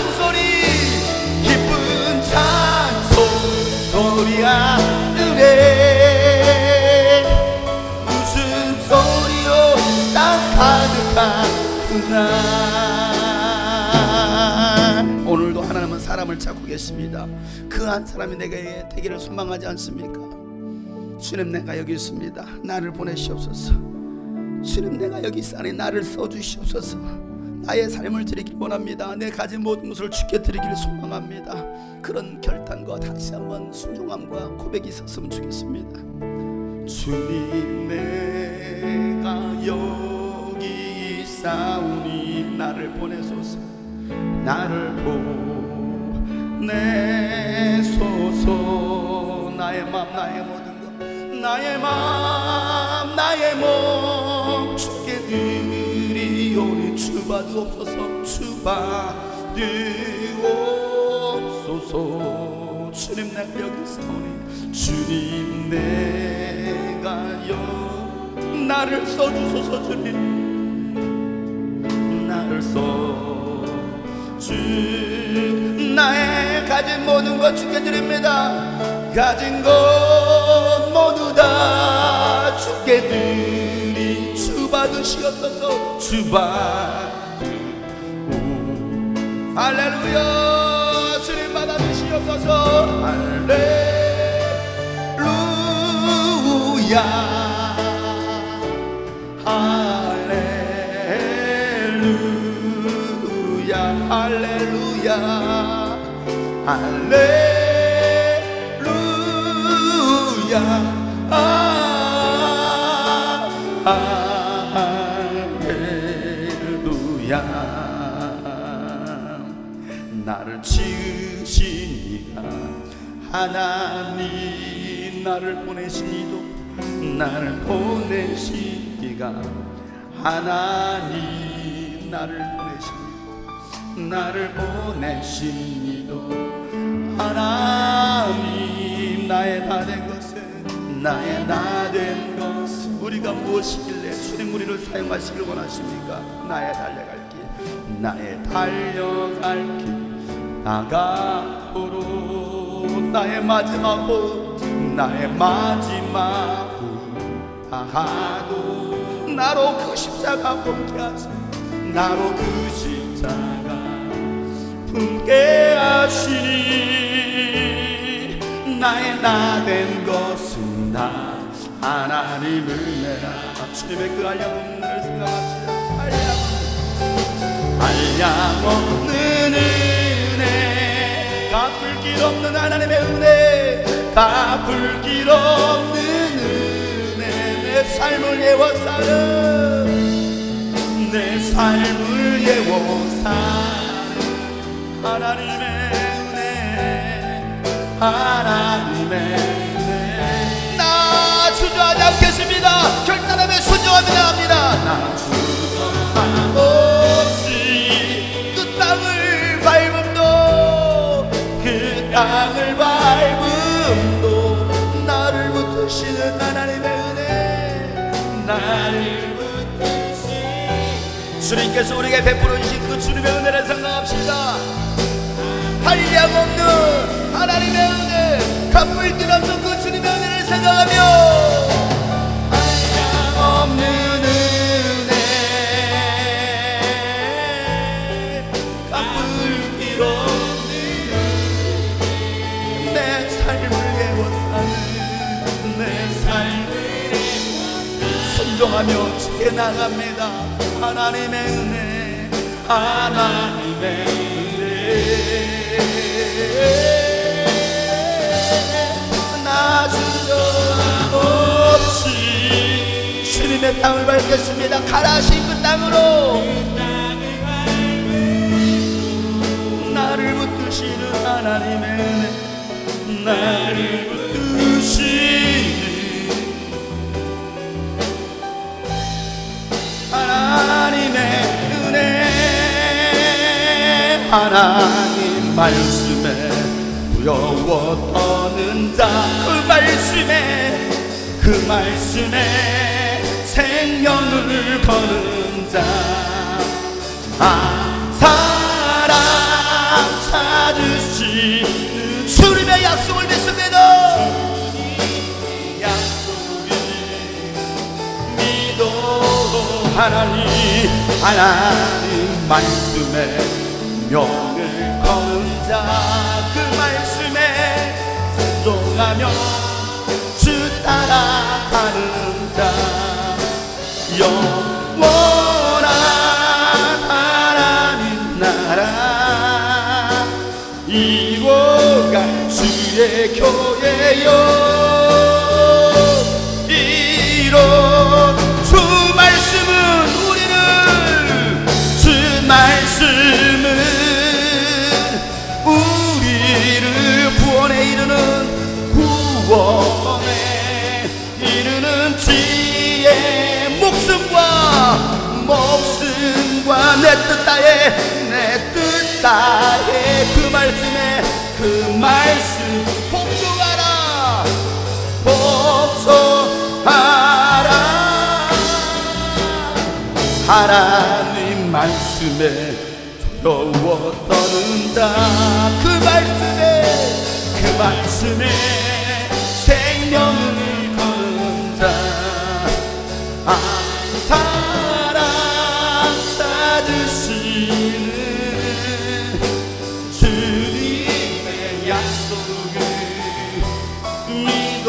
소리 하늘에 무슨 소리로 땅 가득한 그날. 오늘도 하나님은 사람을 찾고 계십니다. 그 한 사람이 내게 되기를 소망하지 않습니까? 주님, 내가 여기 있습니다. 나를 보내시옵소서. 주님, 내가 여기 있사니 나를 써주시옵소서. 나의 삶을 드리길 원합니다. 내 가진 모든 것을 주께 드리기를 소망합니다. 그런 결단과 다시 한번 순종함과 고백이 있었으면 좋겠습니다. 주님, 내가 여기 있사오니 나를 보내소서. 나를 보내소서. 나의 맘, 나의 모든 것, 나의 맘, 나의 몸 주께 드리오니 주받으옵소서. 주받으옵소서. 주님, 내가 여기 있사오니 주님, 내가 여기 나를 써주소서. 주님, 나를 나의 가진 모든 것 주께 드립니다. 가진 것 모두 다 주께 드리 주받으시옵소서. 할렐루야. 주님 받아주시옵소서. 할렐루야. 할렐루야. 할렐루야. 할렐루야. 나를 지으신 이가 하나님, 나를 보내신 이도 나를 보내신 이가 하나님, 나를 보내신 나를 보내신 이도 하나님. 나의 다 된 것은, 나의 다 된 것은 우리가 무엇이길래 주님 우리를 사용하시길 원하십니까? 나의 달려갈 길, 나의 달려갈 길 나가도록. 나의 마지막 호흡, 나의 마지막 호흡 다하도 나로 그 십자가 품게 하시고, 나로 그 십자가 품게 하시니 나의 나 된 것은 나 하나님을 내라. 주님의 그 한량없는 은혜를 생각합시다. 한량없는 은혜, 갚을 길 없는 하나님의 은혜, 갚을 길 없는 은혜. 내 삶을 예워 사는, 내 삶을 예워 사는 하나님의 은혜, 하나님의 은혜. 나 순종하지 않겠습니다. 결단하며 순종합니다 합니다. 나 순종함 없이 그 땅을 밟음도, 그 땅을 밟음도 나를 붙드시는 하나님의 은혜, 나를 주님께서 우리에게 베풀어 주신 그 주님의 은혜를 생각합시다. 한량없는 하나님의 은혜, 갚을 길 없는 그 주님의 은혜를 생각하며, 한량없는 은혜, 갚을 길 없는 내 삶을 예워 사는, 내 삶을 순종하며 주께 나갑니다. 하나님의 은혜, 하나님의 은혜. 나 주저함 없이 주님의 땅을 밟겠습니다. 가라신 그 땅으로 나를 붙드시는 하나님의 은혜, 나를 붙드시는 하나님의 은혜. 하나님 말씀에 두려워 떠는 자, 그 말씀에 생명을 거는 자, 사랑 찾으시는 주님의 약속을 믿습니다. 약속을 믿어. 하나님 말씀에 명을 거는 자, 그 말씀에 순종하며 주 따라가는 자, 영원한 하나님 나라 이루어갈 주의 교회요. 주 말씀은 우리를 구원에 이르는, 구원에 이르는 지혜, 목숨과 내 뜻 따에 그 말씀 복종하라, 복종하라. 하나님 말씀에 두려워 떠는다. 그 말씀에 생명을 거는 자, 사랑 찾으시는 주님의 약속을 믿어.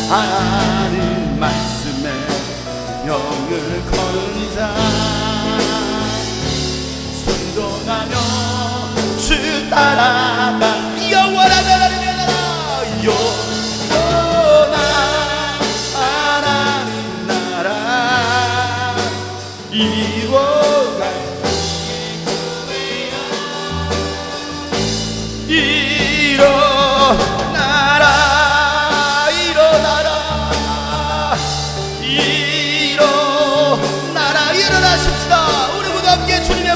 하나님 말씀에 영을 거는 자, 순종하며 주 따라가 영원한 하나님의 나라, 영원한 하나님 나라 이루어갈 일어나라, 일어나십시다. 우리 모두 함께 주님의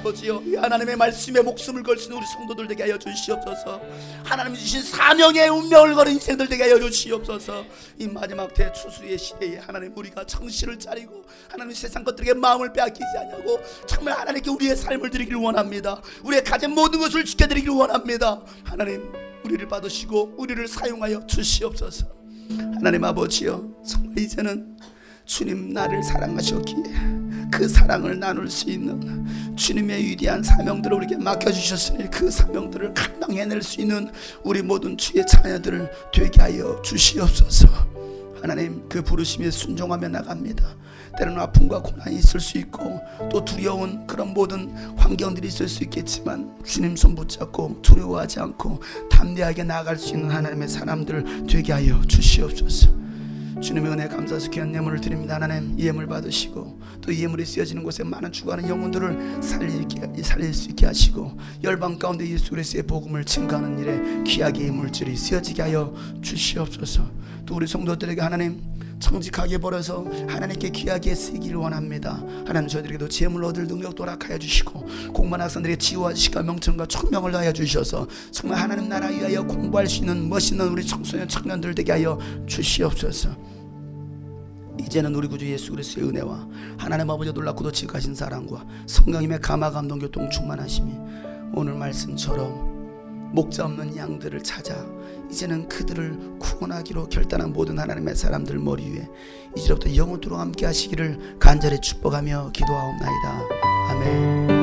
아버지요, 이 하나님의 말씀에 목숨을 걸 수 있는 우리 성도들 되게 하여 주시옵소서. 하나님 주신 사명의 운명을 걸은 인생들 되게 하여 주시옵소서. 이 마지막 대추수의 시대에 하나님 우리가 정신을 차리고 하나님 세상 것들에게 마음을 빼앗기지 않냐고 정말 하나님께 우리의 삶을 드리기를 원합니다. 우리의 가진 모든 것을 지켜드리기를 원합니다. 하나님 우리를 받으시고 우리를 사용하여 주시옵소서. 하나님 아버지여, 정말 이제는 주님 나를 사랑하셨기에 그 사랑을 나눌 수 있는 주님의 위대한 사명들을 우리에게 맡겨주셨으니 그 사명들을 감당해낼 수 있는 우리 모든 주의 자녀들을 되게 하여 주시옵소서. 하나님 그 부르심에 순종하며 나갑니다. 때로는 아픔과 고난이 있을 수 있고 또 두려운 그런 모든 환경들이 있을 수 있겠지만 주님 손 붙잡고 두려워하지 않고 담대하게 나아갈 수 있는 하나님의 사람들 되게 하여 주시옵소서. 주님의 은혜 감사해서 귀한 예물을 드립니다. 하나님 이 예물 받으시고 또 이 예물이 쓰여지는 곳에 많은 죽어가는 영혼들을 살릴 수 있게 하시고 열방 가운데 예수 그리스도의 복음을 증거하는 일에 귀하게 이 물질이 쓰여지게 하여 주시옵소서. 또 우리 성도들에게 하나님 정직하게 벌어서 하나님께 귀하게 쓰기를 원합니다. 하나님 저희들에게도 재물 얻을 능력도 허락하여 주시고 공부한 학생들에게 지혜와 지식과 명철과 총명을 더하여 주셔서 정말 하나님 나라 위하여 공부할 수 있는 멋있는 우리 청소년 청년들 되게 하여 주시옵소서. 이제는 우리 구주 예수 그리스도의 은혜와 하나님 아버지 놀랍고도 지극하신 사랑과 성령님의 감화 감동 교통 충만하심이 오늘 말씀처럼 목자 없는 양들을 찾아 이제는 그들을 구원하기로 결단한 모든 하나님의 사람들 머리 위에 이제부터 영원토록 함께 하시기를 간절히 축복하며 기도하옵나이다. 아멘.